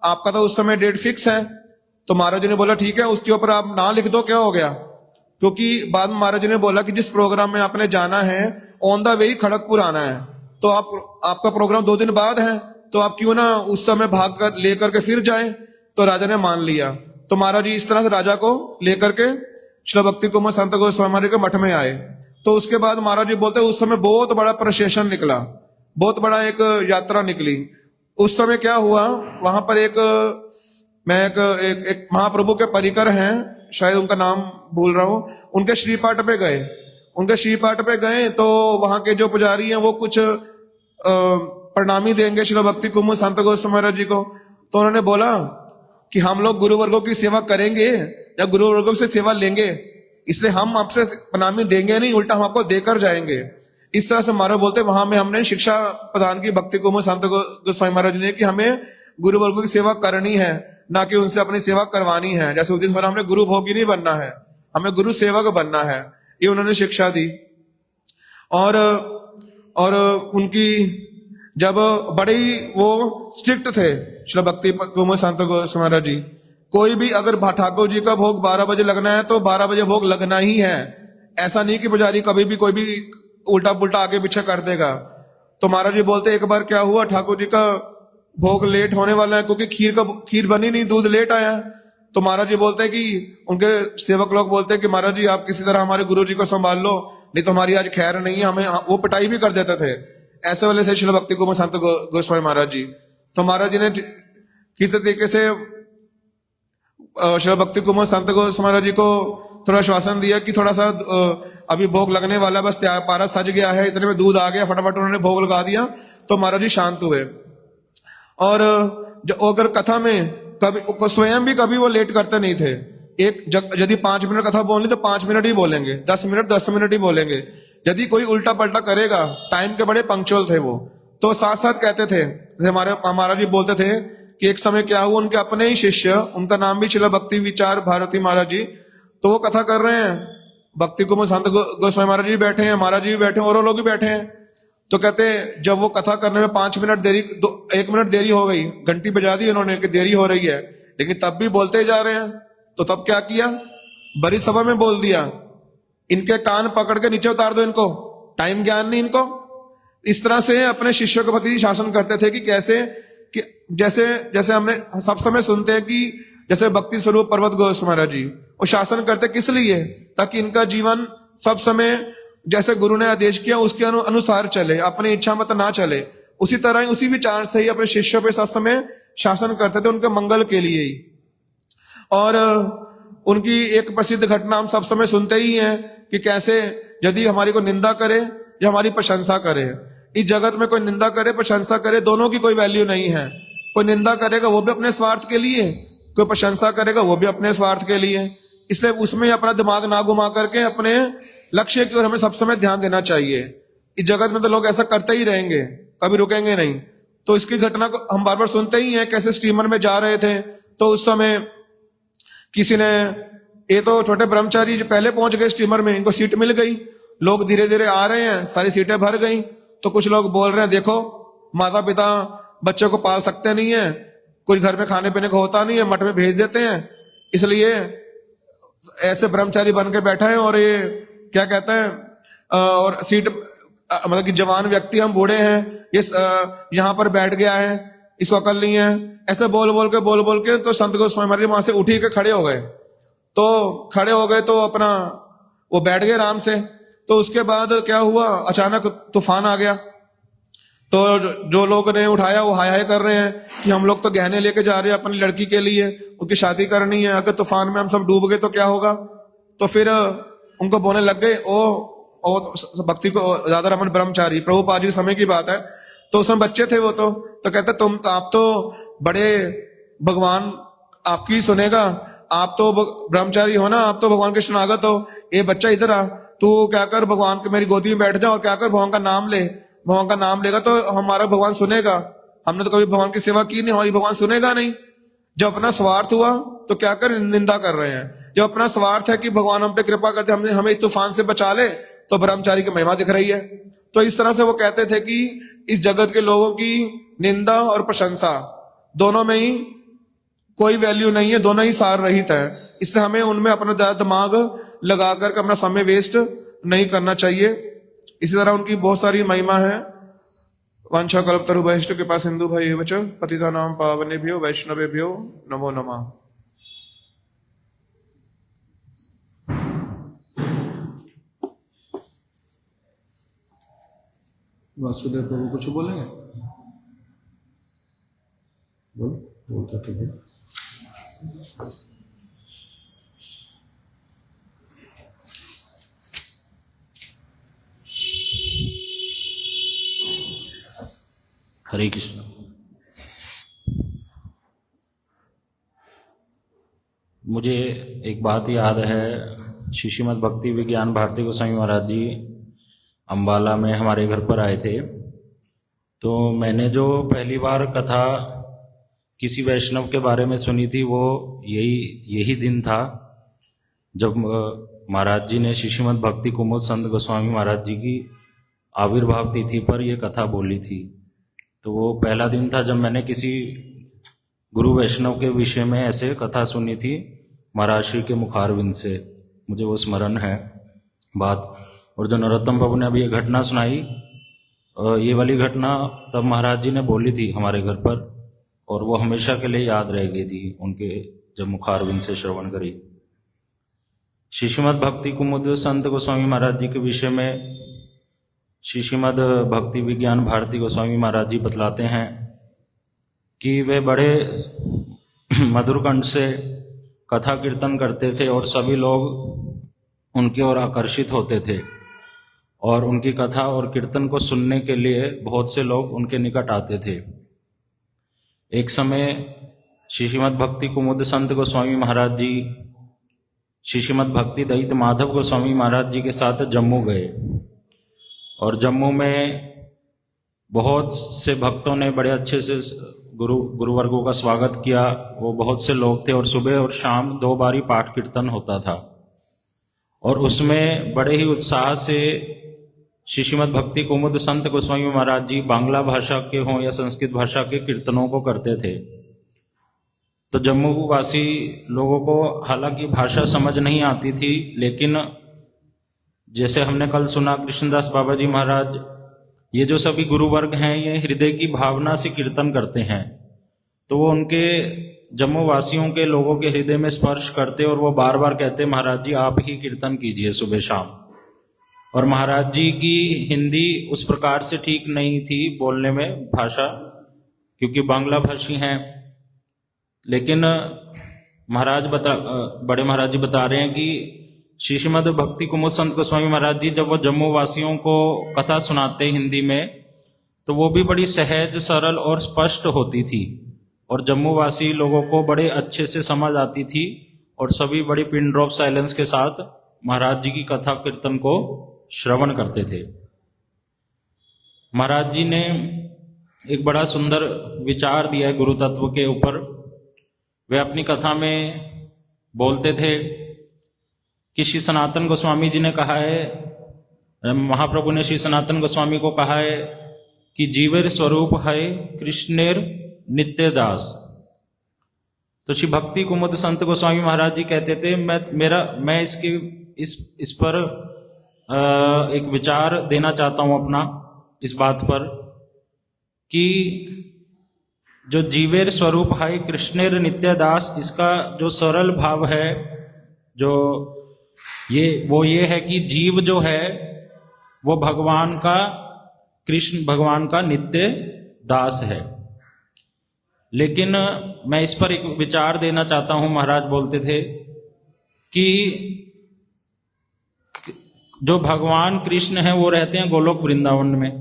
आपका तो उस समय डेट फिक्स है। तो महाराज जी ने बोला ठीक है, उसके ऊपर आप ना लिख दो, क्या हो गया। क्योंकि बाद में महाराज जी ने बोला कि जिस प्रोग्राम में आपने जाना है ऑन द वे ही खड़गपुर आना है, तो आपका प्रोग्राम 2 दिन बाद है, तो आप क्यों ना उस समय भाग कर लेकर के फिर जाएं। तो राजा ने मान लिया। तो महाराज जी इस तरह से राजा को लेकर के श्री भक्ति कुमुद संत गोस्वामी महाराज के मठ में आए। तो उसके बाद महाराज जी बोलते उस समय बहुत बड़ा प्रोसेशन निकला, बहुत बड़ा एक यात्रा निकली। उस समय क्या हुआ, वहां पर एक महाप्रभु के परिकर हैं, शायद उनका नाम भूल रहा हूं, उनके श्रीपाठ पे गए। तो वहां के जो पुजारी हैं वो कुछ प्रणामी देंगे श्री भक्ति कुमुद संत गोस्वामी महाराज जी को। तो उन्होंने बोला कि हम लोग गुरुवर्गों की सेवा करेंगे या गुरुवर्गों से सेवा लेंगे, इसलिए हम आपसे प्रणामी देंगे नहीं, उल्टा हम आपको देकर जाएंगे। इस तरह से महाराज बोलते वहां में हमने शिक्षा प्रदान की भक्ति कुमार संत गोस्वामी महाराज ने कि हमें गुरु वर्गों की सेवा करनी है, ना कि उनसे अपनी सेवा करवानी है। जैसे उस दिन हमने गुरु भोगी नहीं बनना है, हमें गुरु सेवक बनना है, ये उन्होंने शिक्षा दी। और उनकी जब बड़े ही वो स्ट्रिक्ट थे श्री भक्ति कुमार संत गोस्वामी महाराज जी, कोई भी अगर ठाकुर जी का भोग 12 बजे लगना है तो 12 बजे भोग लगना ही है। ऐसा नहीं कि पुजारी कभी भी कोई भी उल्टा पुल्टा आगे पीछे कर देगा। तो महाराज जी बोलते एक बार क्या हुआ, ठाकुर जी का भोग लेट होने वाला है क्योंकि खीर बनी नहीं, दूध लेट आया। तो महाराज जी बोलते हैं कि उनके सेवक लोग बोलते हैं कि महाराज जी आप किसी तरह हमारे गुरु जी को संभाल लो, नहीं तो हमारी आज खैर नहीं है। हमें वो पिटाई भी कर देते थे, ऐसे वाले थे श्री भक्ति कुमार संत गोस्वामी महाराज जी। तो महाराज जी ने किसी तरीके से श्री भक्ति कुमार संत गोस्वामी महाराज जी को थोड़ा श्वासन दिया कि थोड़ा सा अभी भोग लगने वाला, बस तैयार, पारा सज गया है, इतने में दूध आ गया, फटाफट उन्होंने भोग लगा दिया। तो महाराज जी शांत हुए। और जो अगर कथा में कभी स्वयं भी कभी वो लेट करते नहीं थे। यदि 5 मिनट कथा बोलनी तो 5 मिनट ही बोलेंगे, 10 मिनट 10 मिनट ही बोलेंगे। यदि कोई उल्टा पलटा करेगा, टाइम के बड़े पंक्चुअल थे वो, तो साथ साथ कहते थे। जैसे महाराज जी बोलते थे कि एक समय क्या हुआ, उनके अपने ही शिष्य, उनका नाम भी श्रील भक्ति विचार भारती महाराज जी, तो वो कथा कर रहे हैं, भक्ति कुमार संत गोस्वामी महाराज जी बैठे हैं, महाराज जी भी बैठे हैं, और लोग भी बैठे हैं। तो कहते जब वो कथा करने में 5 मिनट देरी, 1 मिनट देरी हो गई, घंटी बजा दी उन्होंने कि देरी हो रही है, लेकिन तब भी बोलते जा रहे हैं। तो तब क्या किया, बड़ी सभा में बोल दिया, इनके कान पकड़ के नीचे उतार दो, इनको टाइम ज्ञान नहीं इनको। इस तरह से अपने शिष्यों के प्रति शासन करते थे कि कैसे कि जैसे हमने सब समय सुनते हैं कि जैसे भक्ति स्वरूप पर्वत गोस्वामी महाराज जी, वो शासन करते किस लिए, ताकि इनका जीवन सब समय जैसे गुरु ने आदेश किया उसके अनुसार चले, अपनी इच्छा मत ना चले। उसी तरह ही, उसी विचार से ही अपने शिष्यों पे सब समय शासन करते थे, उनके मंगल के लिए ही। और उनकी एक प्रसिद्ध घटना हम सब समय सुनते ही हैं कि कैसे यदि हमारी को निंदा करे या हमारी प्रशंसा करे, इस जगत में कोई निंदा करे प्रशंसा करे, दोनों की कोई वैल्यू नहीं है। कोई निंदा करेगा वो भी अपने स्वार्थ के लिए, कोई प्रशंसा करेगा वो भी अपने स्वार्थ के लिए। इसलिए उसमें अपना दिमाग ना घुमा करके अपने लक्ष्य की ओर हमें सब समय ध्यान देना चाहिए। इस जगत में तो लोग ऐसा करते ही रहेंगे, कभी रुकेंगे नहीं। तो इसकी घटना को हम बार बार सुनते ही हैं, कैसे स्टीमर में जा रहे थे तो उस समय किसी ने, ये तो छोटे ब्रह्मचारी जो पहले पहुंच गए स्टीमर में, इनको सीट मिल गई, लोग धीरे धीरे आ रहे हैं, सारी सीटें भर गई। तो कुछ लोग बोल रहे हैं देखो माता पिता बच्चों को पाल सकते नहीं है, कुछ घर में खाने पीने को होता नहीं है, मठ में भेज देते हैं, इसलिए ऐसे ब्रह्मचारी बन के बैठा है। और ये क्या कहते हैं, और सीट मतलब कि जवान व्यक्ति, हम बूढ़े हैं, ये यहाँ पर बैठ गया है, इसको अकल नहीं है, ऐसे बोल बोल के तो संत गोस्वामी महाराज वहां से उठी के खड़े हो गए। तो अपना वो बैठ गए आराम से। तो उसके बाद क्या हुआ, अचानक तूफान आ गया। तो जो लोग ने उठाया वो हाय हाय कर रहे हैं कि हम लोग तो गहने लेके जा रहे हैं अपनी लड़की के लिए, उनकी शादी करनी है, अगर तूफान में हम सब डूब गए तो क्या होगा। तो फिर उनको बोलने लग गए, ओ भक्ति को ज्यादा रमन ब्रह्मचारी, प्रभुपाद जी समय की बात है, तो उसमें बच्चे थे वो, तो कहते आप तो बड़े भगवान आपकी सुनेगा, आप तो ब्रह्मचारी हो ना, आप तो भगवान के शरणागत हो, ये बच्चा इधर आ, तू क्या कर भगवान के मेरी गोदी में बैठ जा और क्या कर भगवान का नाम ले, भगवान का नाम लेगा तो हमारा भगवान सुनेगा। हमने तो कभी भगवान की सेवा की नहीं, हमारी भगवान सुनेगा नहीं। जब अपना स्वार्थ हुआ तो क्या कर निंदा कर रहे हैं। जब अपना स्वार्थ है कि भगवान हम पे कृपा करते, हमने हमें इस तूफान से बचा ले, तो ब्रह्मचारी की महिमा दिख रही है। तो इस तरह से वो कहते थे कि इस जगत के लोगों की निंदा और प्रशंसा दोनों में ही कोई वैल्यू नहीं है, दोनों ही सार रहित है। इसलिए हमें उनमें अपना ज्यादा दिमाग लगा करके अपना समय वेस्ट नहीं करना चाहिए। इसी तरह उनकी बहुत सारी महिमा है। वांछा कल्पतरु वैष्णव कृपा सिंधु भाई वच पतिता नाम पावनेभ्यो वैष्णवेभ्यो नमो नमः। वासुदेव प्रभु कुछ बोलेंगे? बोलता तो भी। हरे कृष्ण। मुझे एक बात याद है, श्रीमद् भक्ति विज्ञान भारती गोस्वामी महाराज जी अम्बाला में हमारे घर पर आए थे। तो मैंने जो पहली बार कथा किसी वैष्णव के बारे में सुनी थी वो यही दिन था जब महाराज जी ने श्रीमद् भक्ति कुमुद संत गोस्वामी महाराज जी की आविर्भाव तिथि पर ये कथा बोली थी। तो वो पहला दिन था जब मैंने किसी गुरु वैष्णव के विषय में ऐसे कथा सुनी थी महाराज श्री के मुखारविंद से, मुझे वो स्मरण है बात। और जो नरोत्तम बाबू ने अभी ये घटना सुनाई, ये वाली घटना तब महाराज जी ने बोली थी हमारे घर पर, और वो हमेशा के लिए याद रह गई थी उनके जब मुखारविंद से श्रवण करी। श्रीमद् भक्ति कुमुद संत गोस्वामी महाराज जी के विषय में श्रीमद् भक्ति विज्ञान भारती गोस्वामी महाराज जी बतलाते हैं कि वे बड़े मधुर कंठ से कथा कीर्तन करते थे और सभी लोग उनकी ओर आकर्षित होते थे, और उनकी कथा और कीर्तन को सुनने के लिए बहुत से लोग उनके निकट आते थे। एक समय श्रीमद् भक्ति कुमुद संत गोस्वामी महाराज जी श्रीमद् भक्ति दयित माधव गोस्वामी महाराज जी के साथ जम्मू गए, और जम्मू में बहुत से भक्तों ने बड़े अच्छे से गुरुवर्गों का स्वागत किया। वो बहुत से लोग थे और सुबह और शाम 2 बारी पाठ कीर्तन होता था, और उसमें बड़े ही उत्साह से श्रीमद् भक्ति कुमुद संत गोस्वामी महाराज जी बांग्ला भाषा के हों या संस्कृत भाषा के कीर्तनों को करते थे। तो जम्मू वासी लोगों को हालांकि भाषा समझ नहीं आती थी, लेकिन जैसे हमने कल सुना कृष्णदास बाबा जी महाराज, ये जो सभी गुरु वर्ग हैं ये हृदय की भावना से कीर्तन करते हैं, तो वो उनके जम्मू वासियों के लोगों के हृदय में स्पर्श करते और वो बार बार कहते महाराज जी आप ही कीर्तन कीजिए सुबह शाम। और महाराज जी की हिंदी उस प्रकार से ठीक नहीं थी बोलने में भाषा, क्योंकि बांग्ला भाषी हैं, लेकिन बड़े महाराज जी बता रहे हैं कि श्रीमद् भक्ति कुमुद संत गोस्वामी महाराज जी जब वो जम्मू वासियों को कथा सुनाते हिंदी में, तो वो भी बड़ी सहज सरल और स्पष्ट होती थी, और जम्मू वासी लोगों को बड़े अच्छे से समझ आती थी, और सभी बड़ी पिन ड्रॉप साइलेंस के साथ महाराज जी की कथा कीर्तन को श्रवण करते थे। महाराज जी ने एक बड़ा सुंदर विचार दिया है गुरु तत्व के ऊपर। वे अपनी कथा में बोलते थे कि श्री सनातन गोस्वामी जी ने कहा है, महाप्रभु ने श्री सनातन गोस्वामी को कहा है कि जीवेर स्वरूप है कृष्णेर नित्य दास। तो श्री भक्ति कुमुद संत गोस्वामी महाराज जी कहते थे मैं इस पर एक विचार देना चाहता हूं अपना इस बात पर कि जो जीवेर स्वरूप है कृष्णेर नित्य दास, इसका जो सरल भाव है ये है कि जीव जो है वो कृष्ण भगवान का नित्य दास है। लेकिन मैं इस पर एक विचार देना चाहता हूं। महाराज बोलते थे कि जो भगवान कृष्ण है वो रहते हैं गोलोक वृंदावन में,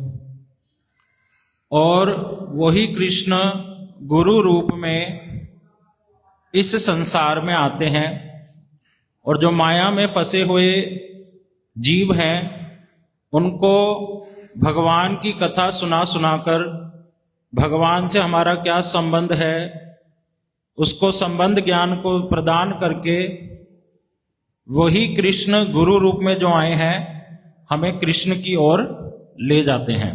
और वही कृष्ण गुरु रूप में इस संसार में आते हैं, और जो माया में फंसे हुए जीव हैं उनको भगवान की कथा सुनाकर भगवान से हमारा क्या संबंध है उसको संबंध ज्ञान को प्रदान करके वही कृष्ण गुरु रूप में जो आए हैं हमें कृष्ण की ओर ले जाते हैं।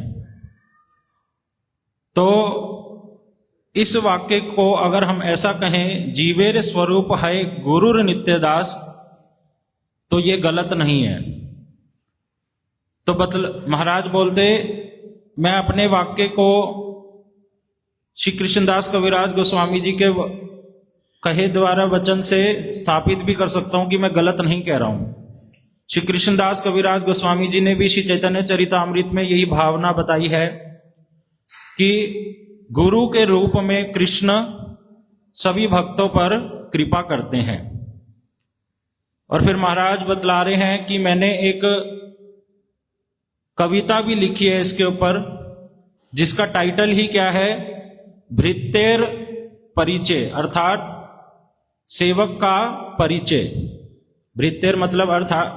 तो इस वाक्य को अगर हम ऐसा कहें, जीवेर स्वरूप है गुरुर नित्यदास, तो ये गलत नहीं है। तो महाराज बोलते, मैं अपने वाक्य को श्री कृष्णदास कविराज गोस्वामी जी के कहे द्वारा वचन से स्थापित भी कर सकता हूं कि मैं गलत नहीं कह रहा हूं। श्री कृष्णदास कविराज गोस्वामी जी ने भी श्री चैतन्य चरितामृत में यही भावना बताई है कि गुरु के रूप में कृष्ण सभी भक्तों पर कृपा करते हैं। और फिर महाराज बतला रहे हैं कि मैंने एक कविता भी लिखी है इसके ऊपर, जिसका टाइटल ही क्या है, भृत्येर परिचय, अर्थात सेवक का परिचय। भृत्येर मतलब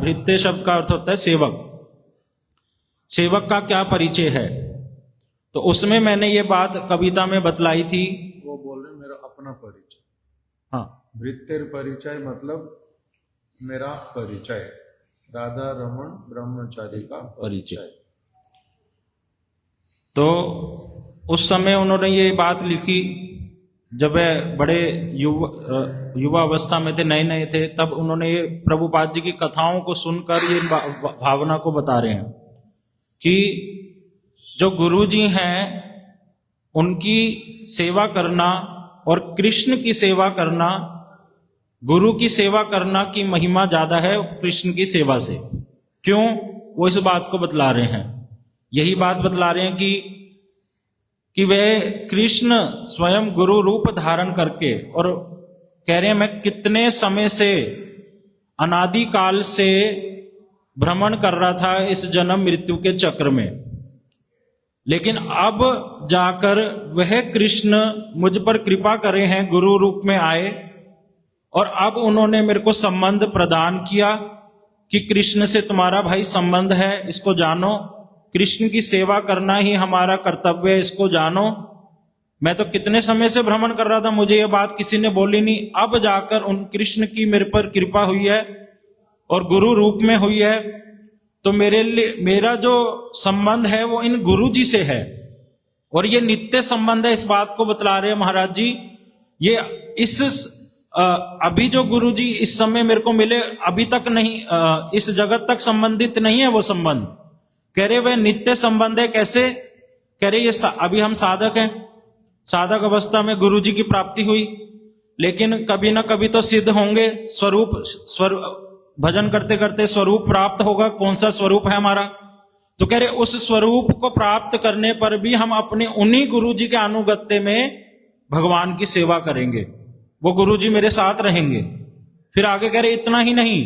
भृत्य शब्द का अर्थ होता है सेवक। सेवक का क्या परिचय है। तो उसमें मैंने ये बात कविता में बतलाई थी। वो बोल रहे मेरा अपना परिचय। हाँ, वृत्तिर परिचय मतलब मेरा परिचय, राधा रमन ब्रह्मचारी का परिचय। तो उस समय उन्होंने ये बात लिखी जब वे बड़े युवा अवस्था में थे, नए नए थे, तब उन्होंने ये प्रभुपाद जी की कथाओं को सुनकर ये भावना को बता रहे हैं कि जो गुरु जी हैं उनकी सेवा करना और कृष्ण की सेवा करना, गुरु की सेवा करना की महिमा ज्यादा है कृष्ण की सेवा से। क्यों? वो इस बात को बतला रहे हैं, यही बात बतला रहे हैं कि वे कृष्ण स्वयं गुरु रूप धारण करके, और कह रहे हैं मैं कितने समय से अनादि काल से भ्रमण कर रहा था इस जन्म मृत्यु के चक्र में, लेकिन अब जाकर वह कृष्ण मुझ पर कृपा करे हैं, गुरु रूप में आए और अब उन्होंने मेरे को संबंध प्रदान किया कि कृष्ण से तुम्हारा भाई संबंध है, इसको जानो, कृष्ण की सेवा करना ही हमारा कर्तव्य है, इसको जानो। मैं तो कितने समय से भ्रमण कर रहा था, मुझे ये बात किसी ने बोली नहीं, अब जाकर उन कृष्ण की मेरे पर कृपा हुई है और गुरु रूप में हुई है, तो मेरे लिए मेरा जो संबंध है वो इन गुरु जी से है और ये नित्य संबंध है। इस बात को बतला रहे हैं महाराज जी। ये इस अभी जो गुरु जी इस समय मेरे को मिले, अभी तक नहीं, इस जगत तक संबंधित नहीं है वो संबंध। कह रहे वह नित्य संबंध है। कैसे? कह रहे ये अभी हम साधक हैं, साधक अवस्था में गुरु जी की प्राप्ति हुई, लेकिन कभी ना कभी तो सिद्ध होंगे, स्वरूप भजन करते करते स्वरूप प्राप्त होगा। कौन सा स्वरूप है हमारा? तो कह रहे उस स्वरूप को प्राप्त करने पर भी हम अपने उन्हीं गुरु जी के अनुगत्य में भगवान की सेवा करेंगे, वो गुरु जी मेरे साथ रहेंगे। फिर आगे कह रहे इतना ही नहीं,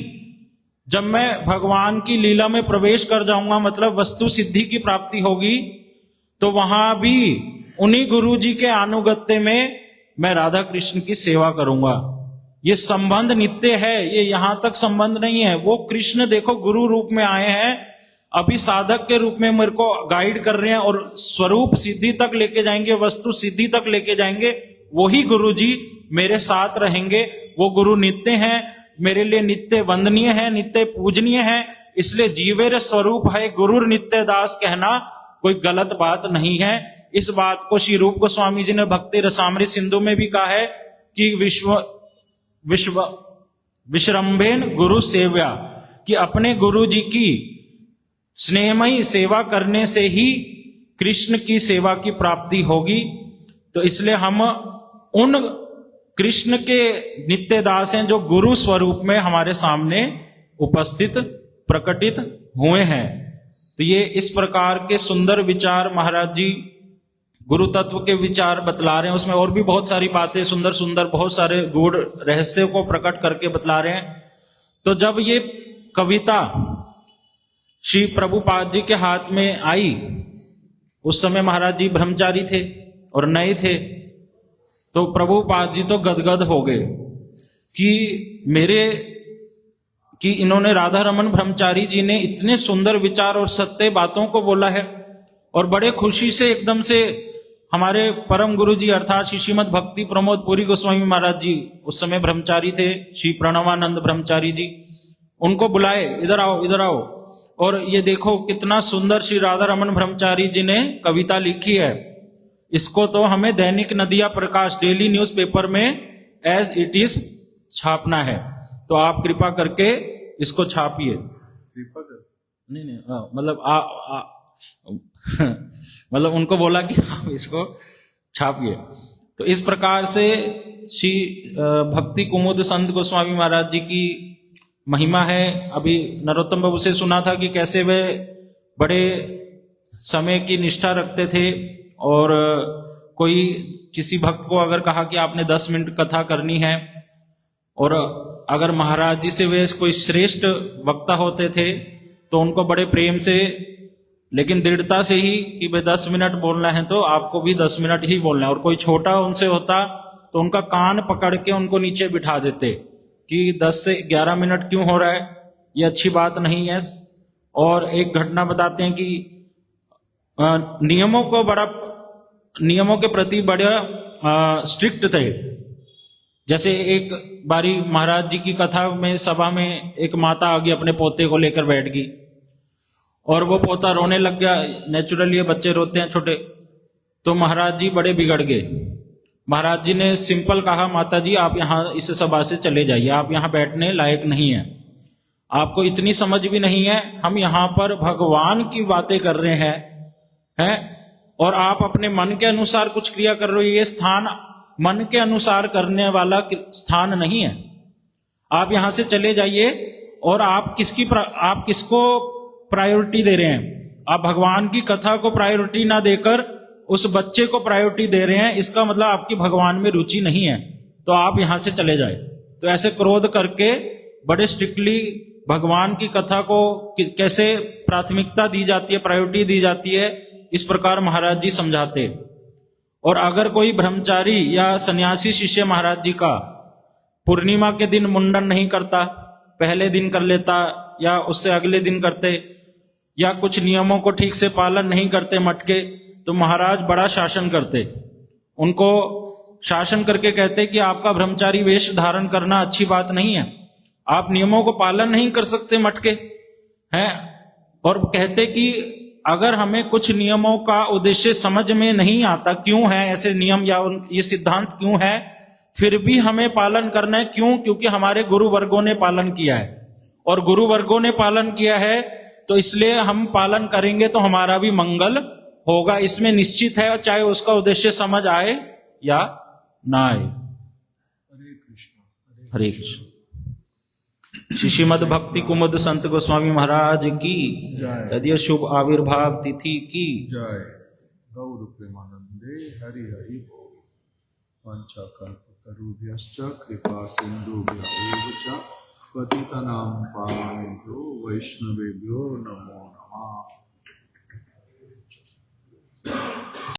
जब मैं भगवान की लीला में प्रवेश कर जाऊंगा, मतलब वस्तु सिद्धि की प्राप्ति होगी, तो वहां भी उन्हीं गुरु जी के अनुगत्य में मैं राधा कृष्ण की सेवा करूंगा। ये संबंध नित्य है, ये यहां तक संबंध नहीं है। वो कृष्ण देखो गुरु रूप में आए हैं, अभी साधक के रूप में मेरे को गाइड कर रहे हैं और स्वरूप सिद्धि तक लेके जाएंगे, वस्तु सिद्धि तक लेके जाएंगे। वही गुरु जी मेरे साथ रहेंगे। वो गुरु नित्य हैं, मेरे लिए नित्य वंदनीय है, नित्य पूजनीय है। इसलिए जीवेर स्वरूप है गुरु नित्य दास कहना कोई गलत बात नहीं है। इस बात को श्री रूप गोस्वामी जी ने भक्ति रसामृत सिंधु में भी कहा है कि विश्रम्भेन गुरु सेव्या, कि अपने गुरु जी की स्नेहमयी सेवा करने से ही कृष्ण की सेवा की प्राप्ति होगी। तो इसलिए हम उन कृष्ण के नित्य दास हैं जो गुरु स्वरूप में हमारे सामने उपस्थित प्रकटित हुए हैं। तो ये इस प्रकार के सुंदर विचार महाराज जी गुरु तत्व के विचार बतला रहे हैं। उसमें और भी बहुत सारी बातें सुंदर सुंदर, बहुत सारे गूढ़ रहस्य को प्रकट करके बतला रहे हैं। तो जब ये कविता श्री प्रभुपाद जी के हाथ में आई, उस समय महाराज जी ब्रह्मचारी थे और नए थे, तो प्रभुपाद जी तो गदगद हो गए कि इन्होंने राधा रमन ब्रह्मचारी जी ने इतने सुंदर विचार और सत्य बातों को बोला है। और बड़े खुशी से एकदम से हमारे परम गुरु जी अर्थात श्री श्रीमद भक्ति प्रमोद पुरी गोस्वामी महाराज जी, उस समय ब्रह्मचारी थे, श्री प्रणवानंद ब्रह्मचारी जी, उनको बुलाए, इधर आओ इधर आओ। और ये देखो कितना सुंदर श्री राधा रमन ब्रह्मचारी जी ने कविता लिखी है। इसको तो हमें दैनिक नदिया प्रकाश डेली न्यूज पेपर में एज इट इज छापना है। तो आप कृपा करके इसको छापिए। कृपा कर नहीं मतलब मतलब उनको बोला कि आप इसको छापिए। तो इस प्रकार से श्री भक्ति कुमुद संत गोस्वामी महाराज जी की महिमा है। अभी नरोत्तम बाबू से सुना था कि कैसे वे बड़े समय की निष्ठा रखते थे और कोई किसी भक्त को अगर कहा कि आपने 10 मिनट कथा करनी है, और अगर महाराज जी से वे कोई श्रेष्ठ वक्ता होते थे तो उनको बड़े प्रेम से लेकिन दृढ़ता से ही कि भाई 10 मिनट बोलना है तो आपको भी 10 मिनट ही बोलना है। और कोई छोटा उनसे होता तो उनका कान पकड़ के उनको नीचे बिठा देते कि 10 से 11 मिनट क्यों हो रहा है, ये अच्छी बात नहीं है। और एक घटना बताते हैं कि नियमों के प्रति बड़ा स्ट्रिक्ट थे। जैसे एक बारी महाराज जी की कथा में सभा में एक माता आ गई, अपने पोते को लेकर बैठ गई और वो पोता रोने लग गया। नेचुरली बच्चे रोते हैं छोटे। तो महाराज जी बड़े बिगड़ गए। महाराज जी ने सिंपल कहा, माता जी आप यहाँ इस सभा से चले जाइए, आप यहाँ बैठने लायक नहीं है, आपको इतनी समझ भी नहीं है, हम यहाँ पर भगवान की बातें कर रहे हैं और आप अपने मन के अनुसार कुछ क्रिया कर रहे हो। ये स्थान मन के अनुसार करने वाला स्थान नहीं है, आप यहां से चले जाइए। और आप किसको प्रायोरिटी दे रहे हैं? आप भगवान की कथा को प्रायोरिटी ना देकर उस बच्चे को प्रायोरिटी दे रहे हैं, इसका मतलब आपकी भगवान में रुचि नहीं है, तो आप यहां से चले जाए। तो ऐसे क्रोध करके बड़े स्ट्रिक्टली भगवान की कथा को कैसे प्राथमिकता दी जाती है, प्रायोरिटी दी जाती है, इस प्रकार महाराज जी समझाते। और अगर कोई ब्रह्मचारी या सन्यासी शिष्य महाराज जी का पूर्णिमा के दिन मुंडन नहीं करता, पहले दिन कर लेता या उससे अगले दिन करते, या कुछ नियमों को ठीक से पालन नहीं करते मटके, तो महाराज बड़ा शासन करते। उनको शासन करके कहते कि आपका ब्रह्मचारी वेश धारण करना अच्छी बात नहीं है, आप नियमों को पालन नहीं कर सकते मटके हैं। और कहते कि अगर हमें कुछ नियमों का उद्देश्य समझ में नहीं आता, क्यों है ऐसे नियम या ये सिद्धांत क्यों है, फिर भी हमें पालन करना है। क्यों? क्योंकि हमारे गुरु वर्गों ने पालन किया है, और गुरु वर्गों ने पालन किया है तो इसलिए हम पालन करेंगे तो हमारा भी मंगल होगा, इसमें निश्चित है, चाहे उसका उद्देश्य समझ आए या ना आए। हरे कृष्ण। श्रीमद् भक्ति कुमुद संत गोस्वामी महाराज की तदीय शुभ आविर्भाव तिथि की जय। गौर प्रेमानंदे हरि हरि बोल। पंचकल्पतरुभ्यश्च कृपा सिन्धुभ्य एव च पतितानां पावनेभ्यो वैष्णवेभ्यो नमो